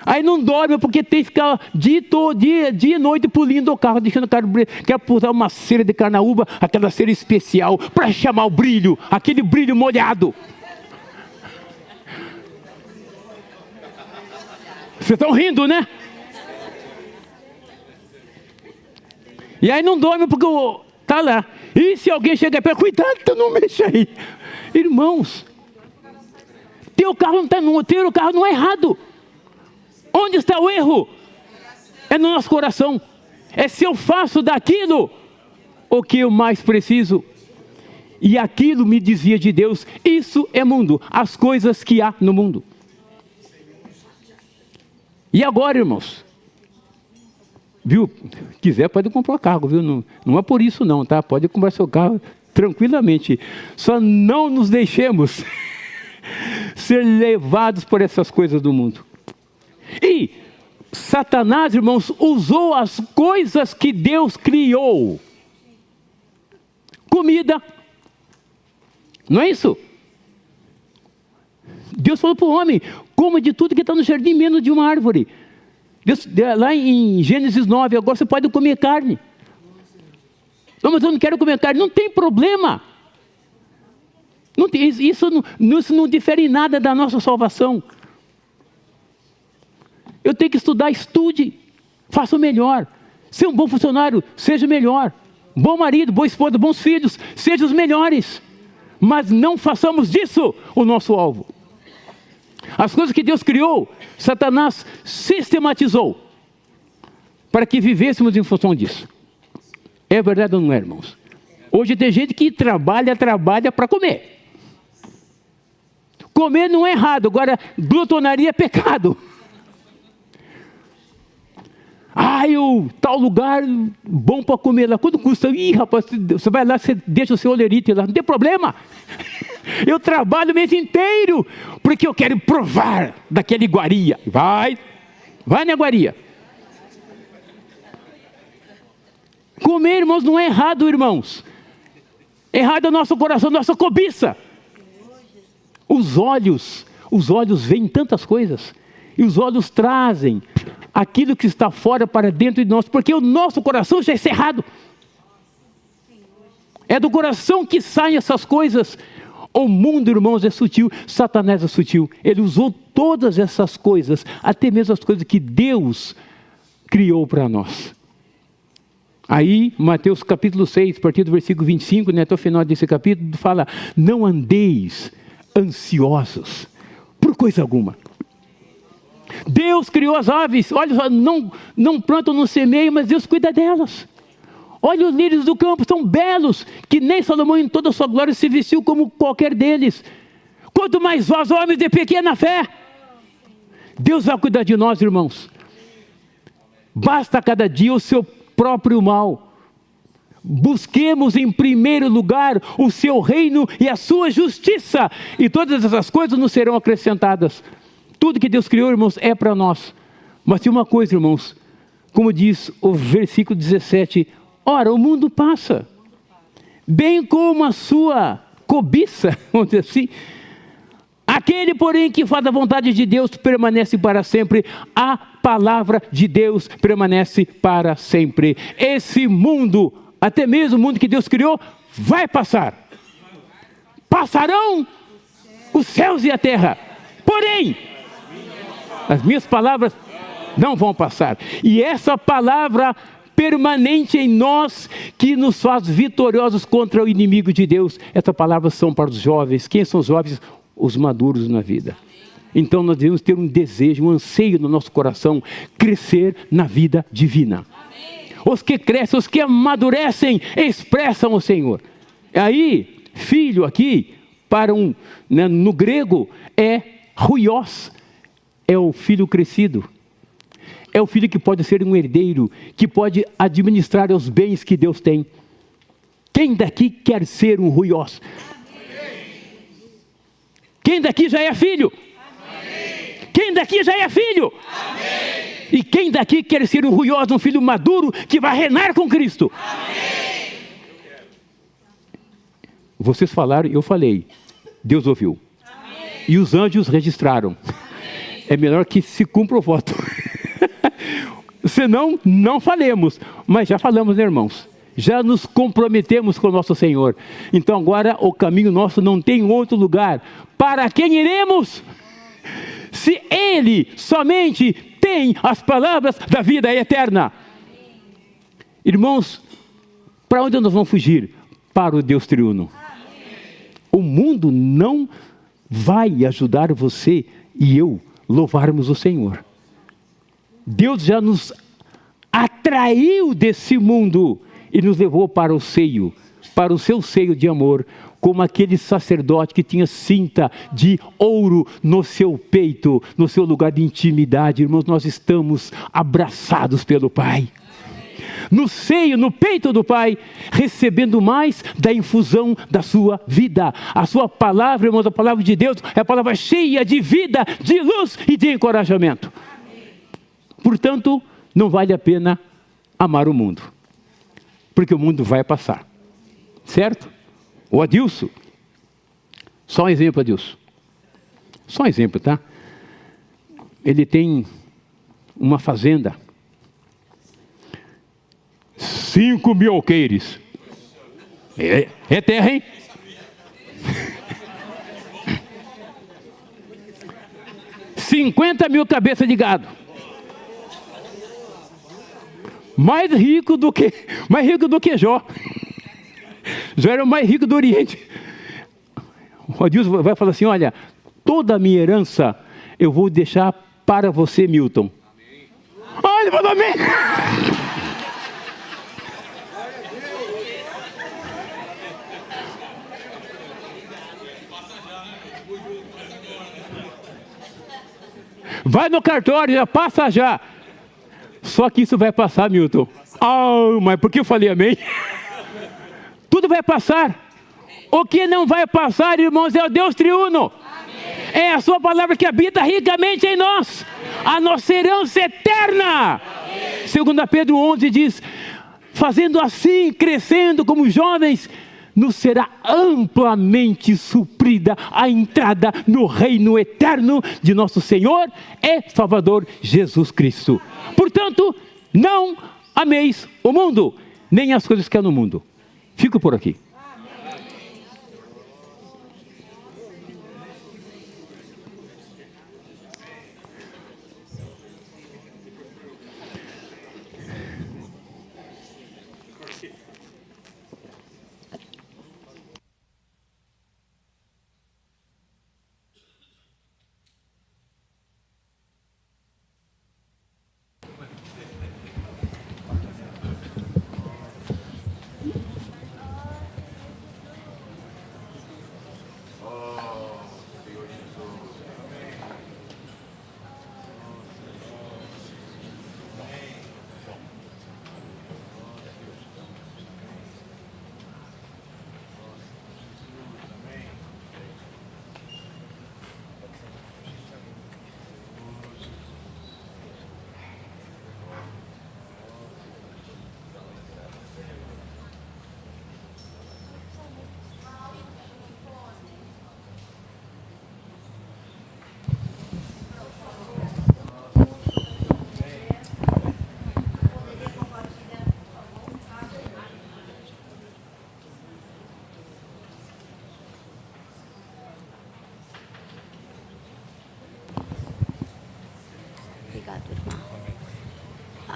Aí não dorme porque tem que ficar dia e noite polindo o carro, deixando o carro brilhar. Quer usar uma cera de carnaúba, aquela cera especial, para chamar o brilho, aquele brilho molhado. Vocês estão rindo, né? E aí não dorme porque está lá. E se alguém chegar perto, cuidado, não mexa aí. Irmãos, ter o carro não é errado. Onde está o erro? É no nosso coração. É se eu faço daquilo o que eu mais preciso. E aquilo me dizia de Deus: isso é mundo, as coisas que há no mundo. E agora, irmãos, viu? Quiser pode comprar um carro, viu? Não é por isso não, tá? Pode comprar seu carro tranquilamente. Só não nos deixemos ser levados por essas coisas do mundo. E Satanás, irmãos, usou as coisas que Deus criou. Comida. Não é isso? Deus falou para o homem: coma de tudo que está no jardim, menos de uma árvore. Deus, lá em Gênesis 9, agora você pode comer carne. Não, mas eu não quero comer carne. Não tem problema. Não tem, isso não difere em nada da nossa salvação. Eu tenho que estudar, estude. Faça o melhor. Ser um bom funcionário, seja melhor. Bom marido, boa esposa, bons filhos, sejam os melhores. Mas não façamos disso o nosso alvo. As coisas que Deus criou, Satanás sistematizou para que vivêssemos em função disso. É verdade ou não é, irmãos? Hoje tem gente que trabalha para comer. Comer não é errado, agora glutonaria é pecado. O tal lugar bom para comer lá, quanto custa? Ih, rapaz, você vai lá, você deixa o seu olerite lá, não tem problema. Eu trabalho o mês inteiro, porque eu quero provar daquela iguaria. Vai na iguaria. Comer, irmãos, não é errado, irmãos. Errado é o nosso coração, nossa cobiça. Os olhos veem tantas coisas. E os olhos trazem aquilo que está fora para dentro de nós, porque o nosso coração já é cerrado. É do coração que saem essas coisas. O mundo, irmãos, é sutil. Satanás é sutil. Ele usou todas essas coisas, até mesmo as coisas que Deus criou para nós. Aí, Mateus capítulo 6, a partir do versículo 25, até o final desse capítulo, fala: não andeis ansiosos por coisa alguma. Deus criou as aves, olha, não plantam, não semeiam, mas Deus cuida delas. Olha os lírios do campo, são belos, que nem Salomão em toda a sua glória se vestiu como qualquer deles. Quanto mais vós, homens de pequena fé. Deus vai cuidar de nós, irmãos. Basta cada dia o seu próprio mal. Busquemos em primeiro lugar o seu reino e a sua justiça, e todas essas coisas nos serão acrescentadas. Tudo que Deus criou, irmãos, é para nós. Mas tem uma coisa, irmãos, como diz o versículo 17: ora, o mundo passa, bem como a sua cobiça, vamos dizer assim. Aquele, porém, que faz a vontade de Deus permanece para sempre. A palavra de Deus permanece para sempre. Esse mundo, até mesmo o mundo que Deus criou, vai passar. Passarão os céus e a terra. Porém, as minhas palavras não vão passar. E essa palavra permanente em nós, que nos faz vitoriosos contra o inimigo de Deus. Essas palavras são para os jovens. Quem são os jovens? Os maduros na vida. Então nós devemos ter um desejo, um anseio no nosso coração, crescer na vida divina. Os que crescem, os que amadurecem, expressam o Senhor. Aí, filho aqui, no grego, é huios, é o filho crescido. É o filho que pode ser um herdeiro, que pode administrar os bens que Deus tem. Quem daqui quer ser um huios? Quem daqui já é filho? Amém. Quem daqui já é filho? Amém. E quem daqui quer ser um huios, um filho maduro, que vai reinar com Cristo? Amém. Vocês falaram, eu falei. Deus ouviu. Amém. E os anjos registraram. Amém. É melhor que se cumpra o voto. Senão, não falemos. Mas já falamos, né, irmãos? Já nos comprometemos com o nosso Senhor. Então agora o caminho nosso não tem outro lugar. Para quem iremos? Se Ele somente tem as palavras da vida eterna. Irmãos, para onde nós vamos fugir? Para o Deus triuno. O mundo não vai ajudar você e eu louvarmos o Senhor. Deus já nos atraiu desse mundo e nos levou para o seio, para o seu seio de amor, como aquele sacerdote que tinha cinta de ouro no seu peito, no seu lugar de intimidade. Irmãos, nós estamos abraçados pelo Pai. No seio, no peito do Pai, recebendo mais da infusão da sua vida. A sua palavra, irmãos, a palavra de Deus é a palavra cheia de vida, de luz e de encorajamento. Portanto, não vale a pena amar o mundo, porque o mundo vai passar, certo? O Adilson, só um exemplo, Adilson, só um exemplo, tá? Ele tem uma fazenda. 5.000 alqueires. É terra, hein? $50.000 cabeças de gado. Mais rico do que Jó. Jó era o mais rico do Oriente. O Adilson vai falar assim: olha, toda a minha herança eu vou deixar para você, Milton. Ah, ele falou amém. Vai no cartório, já passa já. Só que isso vai passar, Milton. Ah, mas por que eu falei amém? Tudo vai passar. O que não vai passar, irmãos, é o Deus triuno. É a sua palavra que habita ricamente em nós. A nossa herança eterna. 2 Pedro 11 diz: fazendo assim, crescendo como jovens, nos será amplamente suprida a entrada no reino eterno de nosso Senhor e Salvador Jesus Cristo. Portanto, não ameis o mundo, nem as coisas que há no mundo. Fico por aqui.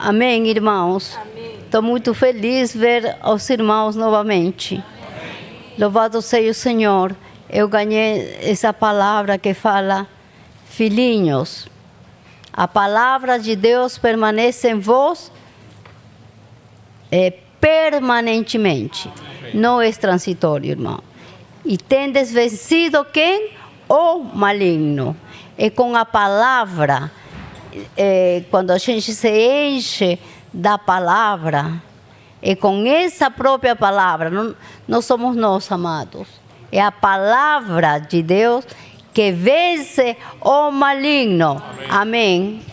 Amém, irmãos. Estou muito feliz de ver os irmãos novamente. Amém. Louvado seja o Senhor. Eu ganhei essa palavra que fala: filhinhos, a palavra de Deus permanece em vós permanentemente. Amém. Não é transitório, irmão. E tendes vencido quem? O maligno. E com a palavra, quando a gente se enche da palavra, e com essa própria palavra, não somos nós, amados, é a palavra de Deus que vence o maligno. Amém. Amém.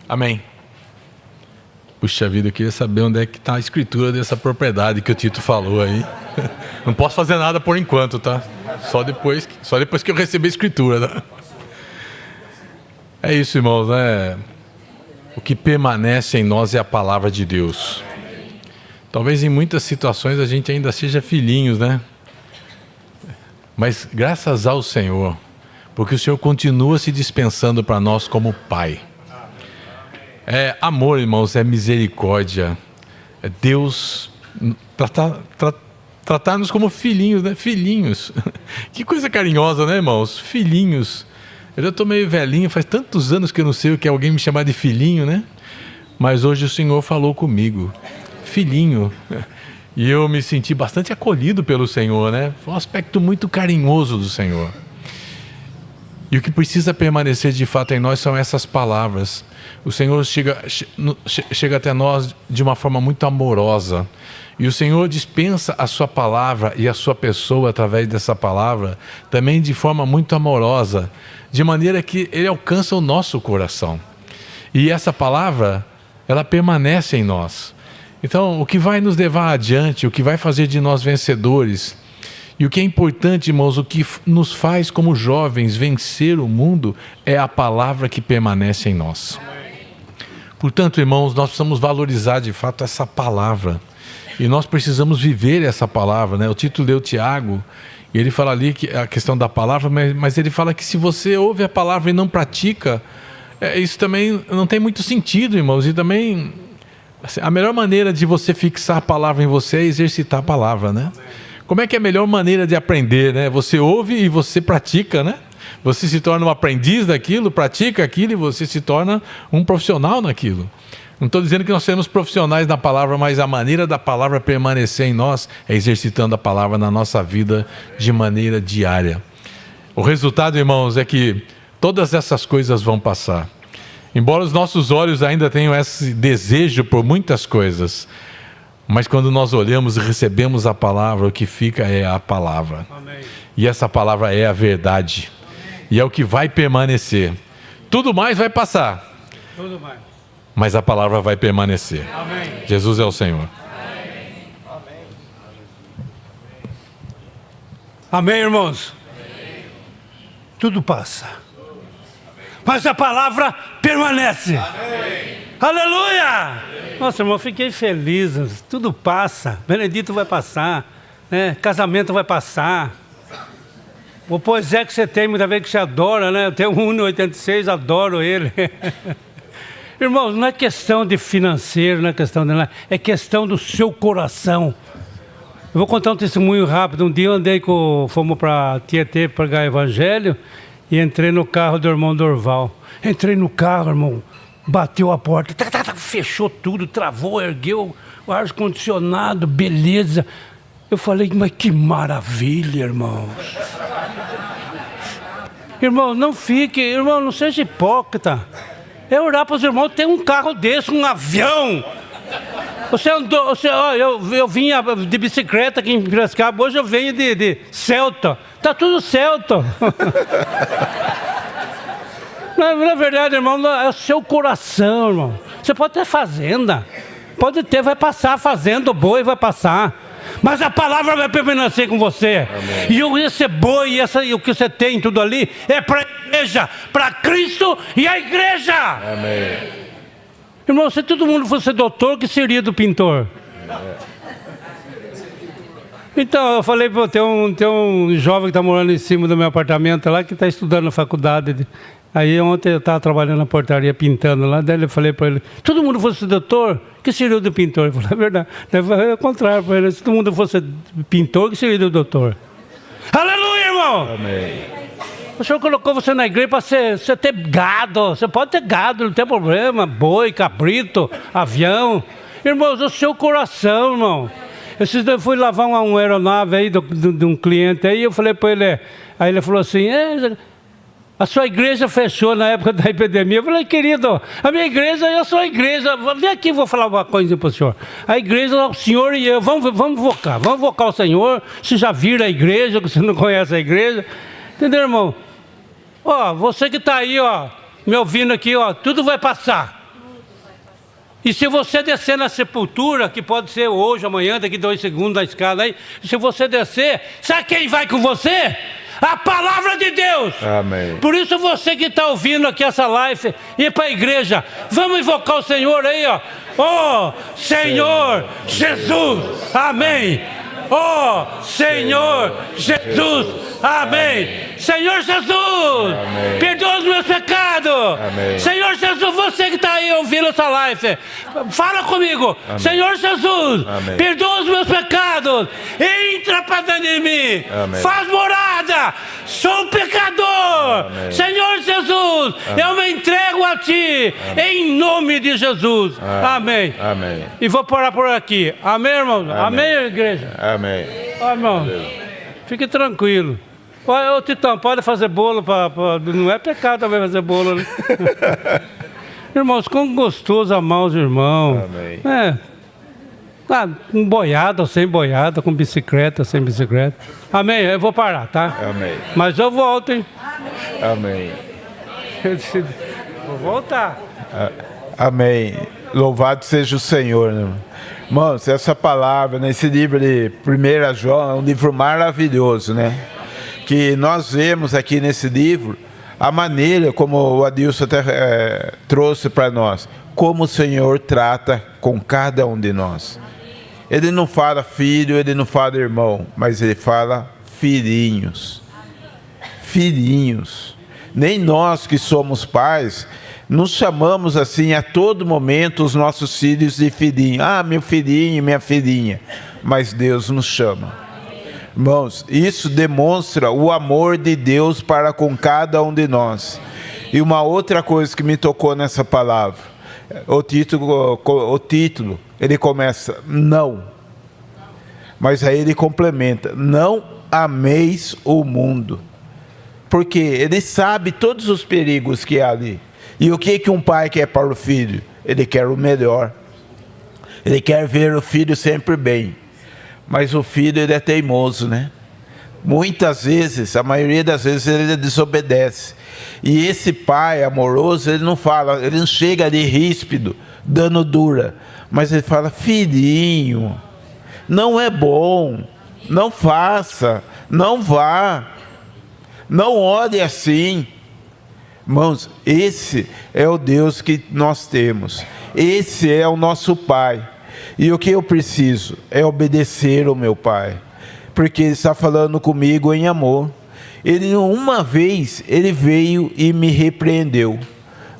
Amém. Puxa vida, eu queria saber onde é que está a escritura dessa propriedade que o Tito falou aí. Não posso fazer nada por enquanto, tá? Só depois que eu receber a escritura, tá? É isso, irmãos, né? O que permanece em nós é a palavra de Deus. Talvez em muitas situações a gente ainda seja filhinhos, né? Mas graças ao Senhor, porque o Senhor continua se dispensando para nós como Pai. É amor, irmãos, é misericórdia. É Deus tratar-nos como filhinhos, né? Filhinhos. Que coisa carinhosa, né, irmãos? Filhinhos. Eu já estou meio velhinho, faz tantos anos que eu não sei o que é alguém me chamar de filhinho, né? Mas hoje o Senhor falou comigo. Filhinho. E eu me senti bastante acolhido pelo Senhor, né? Foi um aspecto muito carinhoso do Senhor. E o que precisa permanecer de fato em nós são essas palavras. O Senhor chega até nós de uma forma muito amorosa. E o Senhor dispensa a sua palavra e a sua pessoa através dessa palavra também de forma muito amorosa, de maneira que Ele alcança o nosso coração. E essa palavra, ela permanece em nós. Então, o que vai nos levar adiante, o que vai fazer de nós vencedores, e o que é importante, irmãos, o que nos faz como jovens vencer o mundo, é a palavra que permanece em nós. Portanto, irmãos, nós precisamos valorizar de fato essa palavra. E nós precisamos viver essa palavra, né? O Tito leu Tiago, e ele fala ali que a questão da palavra, mas ele fala que se você ouve a palavra e não pratica, isso também não tem muito sentido, irmãos. E também, assim, a melhor maneira de você fixar a palavra em você é exercitar a palavra, né? Como é que é a melhor maneira de aprender, né? Você ouve e você pratica, né? Você se torna um aprendiz daquilo, pratica aquilo e você se torna um profissional naquilo. Não estou dizendo que nós seremos profissionais da palavra, mas a maneira da palavra permanecer em nós é exercitando a palavra na nossa vida de maneira diária. O resultado, irmãos, é que todas essas coisas vão passar. Embora os nossos olhos ainda tenham esse desejo por muitas coisas, mas quando nós olhamos e recebemos a palavra, o que fica é a palavra. Amém. E essa palavra é a verdade. E é o que vai permanecer. Tudo mais vai passar. Tudo mais. Mas a palavra vai permanecer. Amém. Jesus é o Senhor. Amém, Amém, irmãos? Amém. Tudo passa. Mas a palavra permanece. Amém. Aleluia! Amém. Nossa, irmão, fiquei feliz. Tudo passa. Benedito vai passar, né? Casamento vai passar. O pois é que você tem, muita vez que você adora, né? Eu tenho um 1,86, adoro ele. Irmãos, não é questão de financeiro, não é questão de nada, é questão do seu coração. Eu vou contar um testemunho rápido. Um dia eu fomos para Tietê pregar evangelho e entrei no carro do irmão Dorval. Entrei no carro, irmão, bateu a porta, fechou tudo, travou, ergueu o ar-condicionado, beleza. Eu falei, mas que maravilha, irmãos. Irmão, não seja hipócrita. É orar para os irmãos ter um carro desse, um avião. Eu vinha de bicicleta aqui em Piracicaba, hoje eu venho de Celta. Está tudo Celta. Na verdade, irmão, é o seu coração, irmão. Você pode ter fazenda, vai passar a fazenda, o boi vai passar. Mas a palavra vai permanecer com você. Amém. E esse boi, o que você tem, tudo ali, é para a igreja, para Cristo e a igreja. Amém. Irmão, se todo mundo fosse doutor, que seria do pintor? Então, eu falei, tem um jovem que está morando em cima do meu apartamento lá, que está estudando na faculdade. Aí ontem eu estava trabalhando na portaria, pintando lá, daí eu falei para ele, todo mundo fosse doutor, que seria do pintor? Ele falou, é verdade. Daí eu falei, é o contrário para ele, se todo mundo fosse pintor, que seria do doutor? Aleluia, irmão! Amém. O Senhor colocou você na igreja para você ter gado, você pode ter gado, não tem problema, boi, cabrito, avião. Irmãos, o seu coração, irmão. Esses dias eu fui lavar uma aeronave aí de um cliente aí, eu falei para ele, aí ele falou assim, a sua igreja fechou na época da epidemia. Eu falei, querido, a minha igreja é a sua igreja. Vem aqui, vou falar uma coisa para o senhor. A igreja, o senhor e eu, vamos invocar o Senhor. Você já viram a igreja, que você não conhece a igreja. Entendeu, irmão? Você que está aí, me ouvindo aqui, tudo vai passar. E se você descer na sepultura, que pode ser hoje, amanhã, daqui 2 segundos da escada aí, se você descer, sabe quem vai com você? A palavra de Deus. Amém. Por isso você que está ouvindo aqui essa live, ir para a igreja, vamos invocar o Senhor aí, Oh, Senhor Jesus. Amém. Oh, Senhor Jesus. Amém. Senhor Jesus, Amém. perdoa os meus pecados. Amém. Senhor Jesus, você que está aí ouvindo essa live, fala comigo. Amém. Senhor Jesus, Amém. perdoa os meus pecados. Entra para dentro de mim. Amém. Faz morada. Sou um pecador. Amém. Senhor Jesus, eu me entrego a Ti. Em nome de Jesus. Amém. Amém. E vou parar por aqui. Amém, irmão? Amém, igreja? Amém. Ó, irmão, fique tranquilo. Ô, Titão, pode fazer bolo não é pecado também fazer bolo, né? Irmãos, quão gostoso amar os irmãos. Amém. Com boiada ou sem boiada, com bicicleta ou sem bicicleta. Amém, eu vou parar, tá? Amém. Mas eu volto, hein? Amém. Vou voltar. Amém. Louvado seja o Senhor, né? Irmãos, essa palavra nesse livro de 1 João é um livro maravilhoso, né? Que nós vemos aqui nesse livro a maneira como o Adilson até trouxe para nós, como o Senhor trata com cada um de nós. Ele não fala filho, ele não fala irmão, mas ele fala filhinhos. Filhinhos. Nem nós que somos pais nos chamamos assim a todo momento os nossos filhos de filhinho. Ah, meu filhinho, minha filhinha. Mas Deus nos chama. Irmãos, isso demonstra o amor de Deus para com cada um de nós. E uma outra coisa que me tocou nessa palavra, o título, ele começa, não. Mas aí ele complementa, não ameis o mundo. Porque ele sabe todos os perigos que há ali. E o que um pai quer para o filho? Ele quer o melhor. Ele quer ver o filho sempre bem. Mas o filho, ele é teimoso, né? Muitas vezes, a maioria das vezes, ele desobedece. E esse pai amoroso, ele não fala, ele não chega ali ríspido, dando dura. Mas ele fala, filhinho, não é bom, não faça, não vá, não olhe assim. Irmãos, esse é o Deus que nós temos. Esse é o nosso Pai. E o que eu preciso é obedecer ao meu Pai, porque Ele está falando comigo em amor. Ele uma vez, Ele veio e me repreendeu,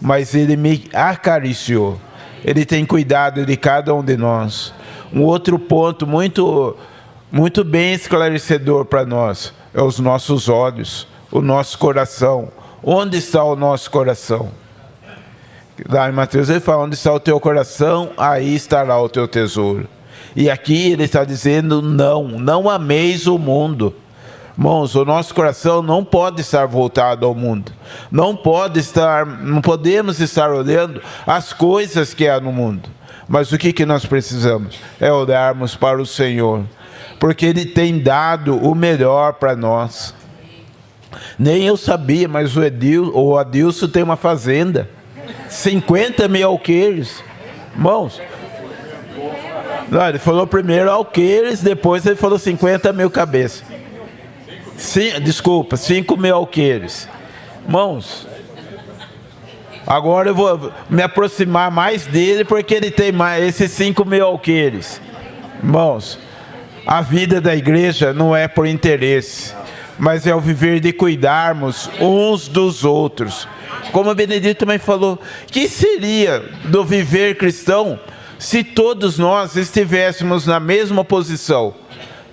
mas Ele me acariciou. Ele tem cuidado de cada um de nós. Um outro ponto muito bem esclarecedor para nós é os nossos olhos, o nosso coração. Onde está o nosso coração? Lá em Mateus ele fala, onde está o teu coração, aí estará o teu tesouro. E aqui ele está dizendo, não ameis o mundo. Irmãos, o nosso coração não pode estar voltado ao mundo. Não podemos estar olhando as coisas que há no mundo. Mas o que nós precisamos? É olharmos para o Senhor. Porque Ele tem dado o melhor para nós. Nem eu sabia, mas o Adilson tem uma fazenda. 50 mil alqueires. Irmãos, não, ele falou primeiro alqueires, depois ele falou 50 mil cabeças. 5 mil alqueires. Irmãos, agora eu vou me aproximar mais dele, porque ele tem mais esses 5 mil alqueires. Irmãos, a vida da igreja não é por interesse, mas é o viver de cuidarmos uns dos outros. Como o Benedito também falou, que seria do viver cristão se todos nós estivéssemos na mesma posição?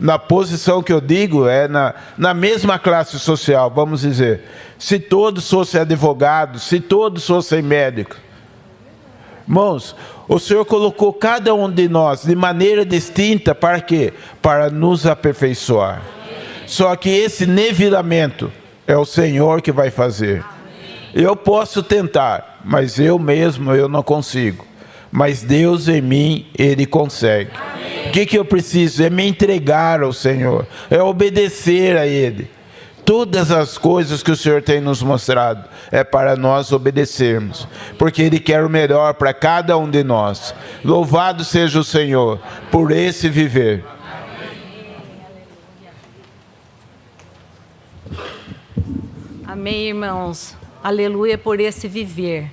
Na posição que eu digo é na mesma classe social, vamos dizer. Se todos fossem advogados, se todos fossem médicos. Irmãos, o Senhor colocou cada um de nós de maneira distinta para quê? Para nos aperfeiçoar. Só que esse nivelamento é o Senhor que vai fazer. Eu posso tentar, mas eu não consigo. Mas Deus em mim, Ele consegue. O que eu preciso? É me entregar ao Senhor, é obedecer a Ele. Todas as coisas que o Senhor tem nos mostrado é para nós obedecermos, porque Ele quer o melhor para cada um de nós. Louvado seja o Senhor por esse viver. Amém, irmãos. Aleluia por esse viver.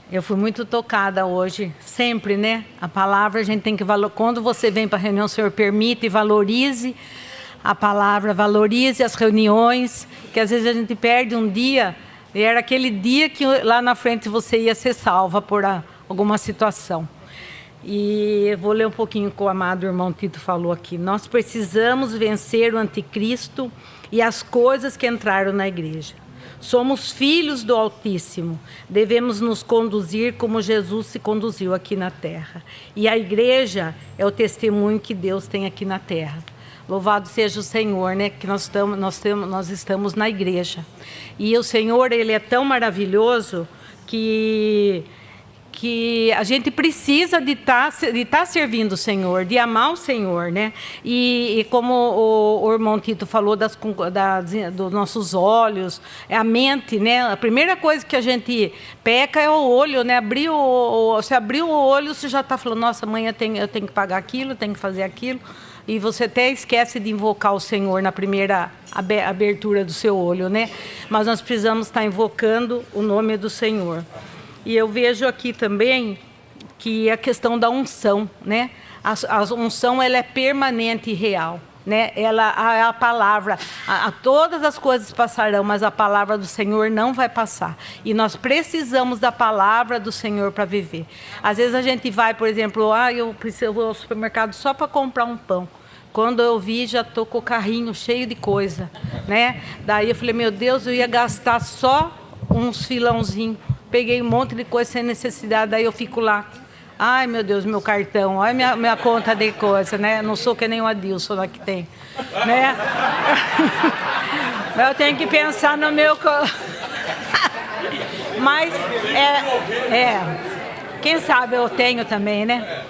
Eu fui muito tocada hoje, sempre, né? A palavra a gente tem que valorizar. Quando você vem para a reunião, o Senhor permite e valorize a palavra, valorize as reuniões, que às vezes a gente perde um dia, e era aquele dia que lá na frente você ia ser salva por alguma situação. E eu vou ler um pouquinho o que o amado irmão Tito falou aqui. Nós precisamos vencer o anticristo e as coisas que entraram na igreja. Somos filhos do Altíssimo, devemos nos conduzir como Jesus se conduziu aqui na terra. E a igreja é o testemunho que Deus tem aqui na terra. Louvado seja o Senhor, né? Que nós estamos na igreja. E o Senhor, Ele é tão maravilhoso que a gente precisa de estar servindo o Senhor, de amar o Senhor, né? E como o irmão Tito falou dos nossos olhos, a mente, né? A primeira coisa que a gente peca é o olho, né? Você abriu o olho, você já está falando, nossa, amanhã eu tenho que pagar aquilo, tenho que fazer aquilo. E você até esquece de invocar o Senhor na primeira abertura do seu olho, né? Mas nós precisamos estar invocando o nome do Senhor. E eu vejo aqui também que a questão da unção, né? A unção, ela é permanente e real, né? A palavra, todas as coisas passarão, mas a palavra do Senhor não vai passar. E nós precisamos da palavra do Senhor para viver. Às vezes a gente vai, por exemplo, eu vou ao supermercado só para comprar um pão. Quando eu vi, já estou com o carrinho cheio de coisa, né? Daí eu falei, meu Deus, eu ia gastar só uns filãozinhos. Peguei um monte de coisa sem necessidade, daí eu fico lá. Ai, meu Deus, meu cartão, olha minha conta de coisa, né? Não sou que nem o Adilson lá que tem, né? Eu tenho que pensar no meu... Mas, quem sabe eu tenho também, né?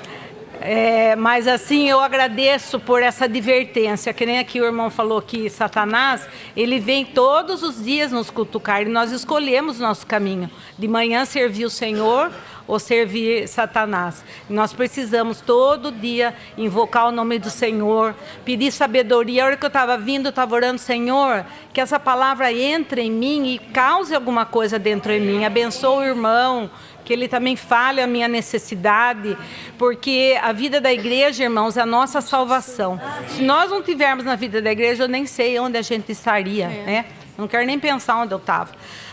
Mas assim, eu agradeço por essa advertência, que nem aqui o irmão falou que Satanás, ele vem todos os dias nos cutucar, e nós escolhemos nosso caminho, de manhã servir o Senhor ou servir Satanás. Nós precisamos todo dia invocar o nome do Senhor, pedir sabedoria. A hora que eu estava vindo, eu estava orando, Senhor, que essa palavra entre em mim e cause alguma coisa dentro de mim, abençoe o irmão, que ele também fale a minha necessidade, porque a vida da igreja, irmãos, é a nossa salvação. Se nós não tivermos na vida da igreja, eu nem sei onde a gente estaria, né? Eu não quero nem pensar onde eu estava.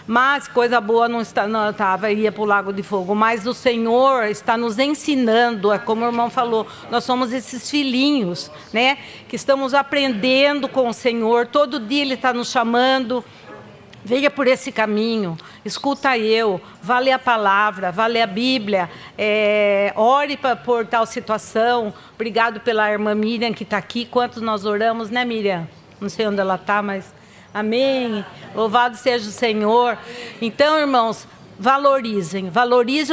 Mas coisa boa não estava, ia para o lago de fogo. Mas o Senhor está nos ensinando, como o irmão falou, nós somos esses filhinhos, né? Que estamos aprendendo com o Senhor, todo dia Ele está nos chamando. Venha por esse caminho, escuta eu, vá ler a palavra, vá ler a Bíblia, ore por tal situação. Obrigado pela irmã Miriam que está aqui. Quantos nós oramos, né, Miriam? Não sei onde ela está, mas amém. Louvado seja o Senhor. Então, irmãos, valorizem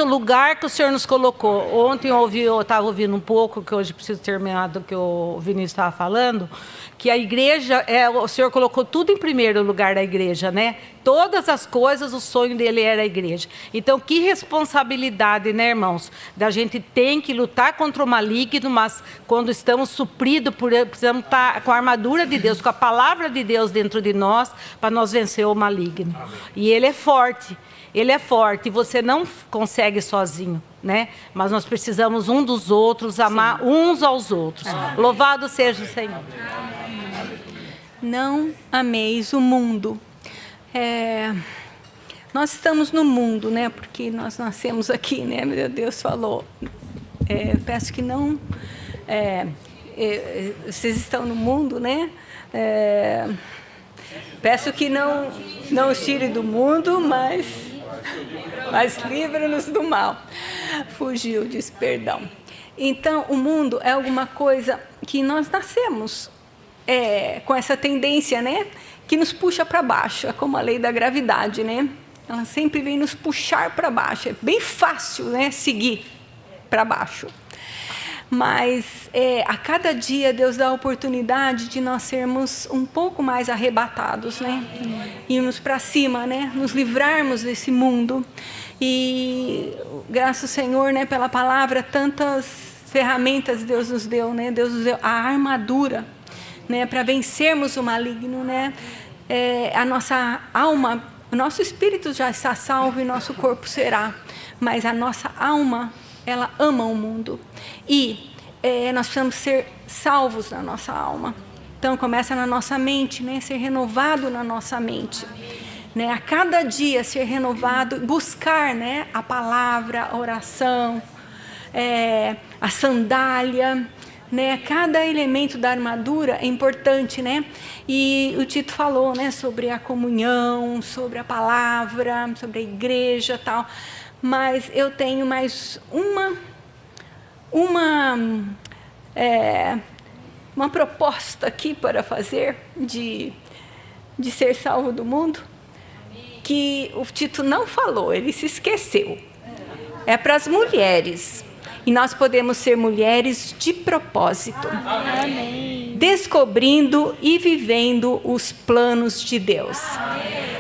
o lugar que o Senhor nos colocou. Ontem eu estava ouvindo um pouco, que hoje preciso terminar do que o Vinícius estava falando, que a igreja, o Senhor colocou tudo em primeiro lugar da igreja, né? Todas as coisas, o sonho dele era a igreja. Então, que responsabilidade, né, irmãos? Da gente tem que lutar contra o maligno, mas quando estamos supridos, precisamos estar com a armadura de Deus, com a palavra de Deus dentro de nós, para nós vencer o maligno. E ele é forte. Ele é forte, e você não consegue sozinho, né? Mas nós precisamos um dos outros, amar uns aos outros. Louvado seja o Senhor. Não ameis o mundo. Nós estamos no mundo, né? Porque nós nascemos aqui, né? Meu Deus falou. Peço que não... vocês estão no mundo, né? Peço que não os tire do mundo, mas livra-nos do mal. Fugiu, diz perdão. Então, o mundo é alguma coisa que nós nascemos com essa tendência, né? Que nos puxa para baixo. É como a lei da gravidade, né? Ela sempre vem nos puxar para baixo. É bem fácil, né? Seguir para baixo. Mas a cada dia Deus dá a oportunidade de nós sermos um pouco mais arrebatados, né? Irmos para cima, né? Nos livrarmos desse mundo. E graças ao Senhor, né? Pela palavra, tantas ferramentas Deus nos deu, né? Deus nos deu a armadura, né? Para vencermos o maligno, né? A nossa alma, o nosso espírito já está salvo e nosso corpo será. mas a nossa alma, ela ama o mundo. E nós precisamos ser salvos na nossa alma. Então, começa na nossa mente, né? Ser renovado na nossa mente. Né? A cada dia ser renovado, buscar, né? A palavra, a oração, a sandália, né? Cada elemento da armadura é importante, né? E o Tito falou, né? Sobre a comunhão, sobre a palavra, sobre a igreja, tal. Mas eu tenho mais uma proposta aqui para fazer de ser salvo do mundo, que o Tito não falou, ele se esqueceu. É para as mulheres. E nós podemos ser mulheres de propósito. Amém. Descobrindo e vivendo os planos de Deus.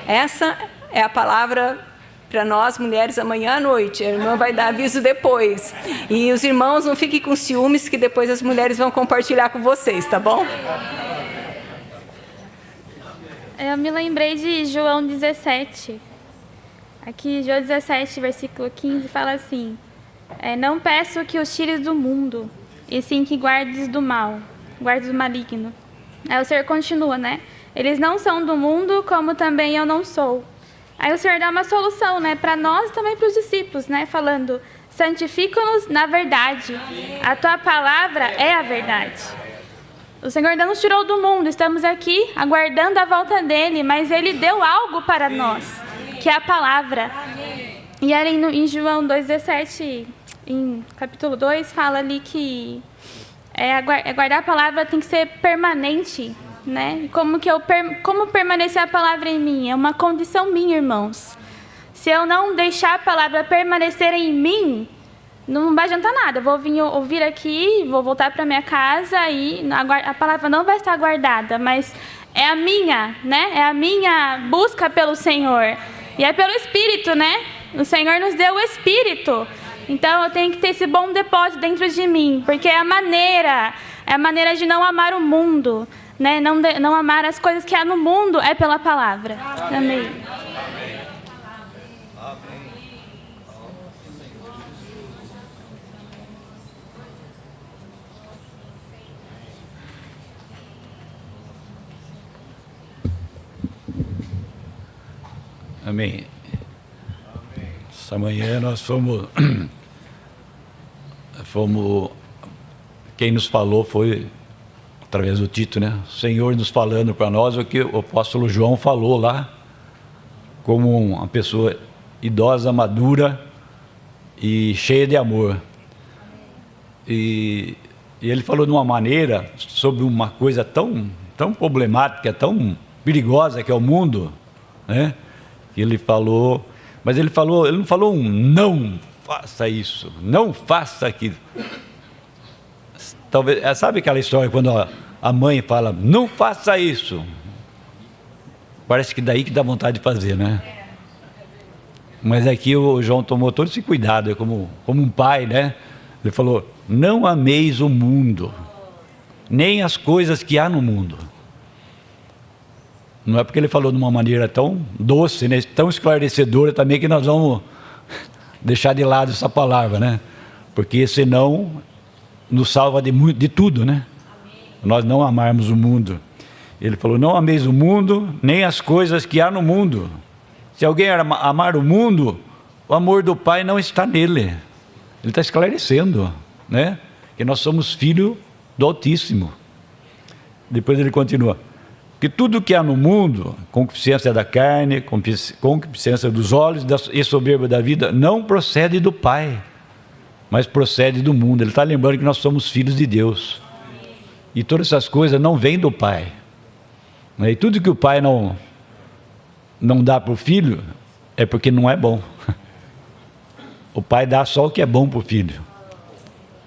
Essa é a palavra para nós, mulheres, amanhã à noite. A irmã vai dar aviso depois. E os irmãos, não fiquem com ciúmes, que depois as mulheres vão compartilhar com vocês, tá bom? Eu me lembrei de João 17. Aqui, João 17, versículo 15, fala assim: não peço que os tires do mundo, e sim que guardes do mal, guardes do maligno. Aí o Senhor continua, né? Eles não são do mundo, como também eu não sou. Aí o Senhor dá uma solução, né, para nós e também para os discípulos, né, falando: santifica-nos na verdade. A tua palavra é a verdade. O Senhor ainda nos tirou do mundo, estamos aqui aguardando a volta dele, mas ele deu algo para nós, que é a palavra. E ali em João 2,17, em capítulo 2, fala ali que guardar a palavra tem que ser permanente. Né? Como permanecer a palavra em mim? É uma condição minha, irmãos. Se eu não deixar a palavra permanecer em mim, não vai adiantar nada. Eu vou vir ouvir aqui, vou voltar para minha casa e a palavra não vai estar guardada, mas é a minha, né? É a minha busca pelo Senhor. E é pelo Espírito, né? O Senhor nos deu o Espírito. Então eu tenho que ter esse bom depósito dentro de mim, porque é a maneira de não amar o mundo. Né? Não amar as coisas que há no mundo é pela palavra. Amém. Amém. Essa manhã nós fomos quem nos falou foi através do Tito, né? O Senhor nos falando para nós o que o apóstolo João falou lá, como uma pessoa idosa, madura e cheia de amor. E ele falou de uma maneira sobre uma coisa tão problemática, tão perigosa que é o mundo, né? Ele falou, mas ele não falou não faça isso, não faça aquilo. Talvez, sabe aquela história quando a mãe fala, não faça isso? Parece que daí que dá vontade de fazer, né? Mas aqui o João tomou todo esse cuidado, como um pai, né? Ele falou, não ameis o mundo, nem as coisas que há no mundo. Não é porque ele falou de uma maneira tão doce, né? Tão esclarecedora também, que nós vamos deixar de lado essa palavra, né? Porque senão nos salva de tudo, né? Nós não amarmos o mundo. Ele falou, não ameis o mundo, nem as coisas que há no mundo. Se alguém amar o mundo, o amor do Pai não está nele. Ele está esclarecendo, né? Que nós somos filhos do Altíssimo. Depois ele continua, que tudo que há no mundo, concupiscência da carne, concupiscência dos olhos e soberba da vida, não procede do Pai, mas procede do mundo. Ele está lembrando que nós somos filhos de Deus. E todas essas coisas não vêm do Pai. E tudo que o Pai não dá para o filho, é porque não é bom. O Pai dá só o que é bom para o filho.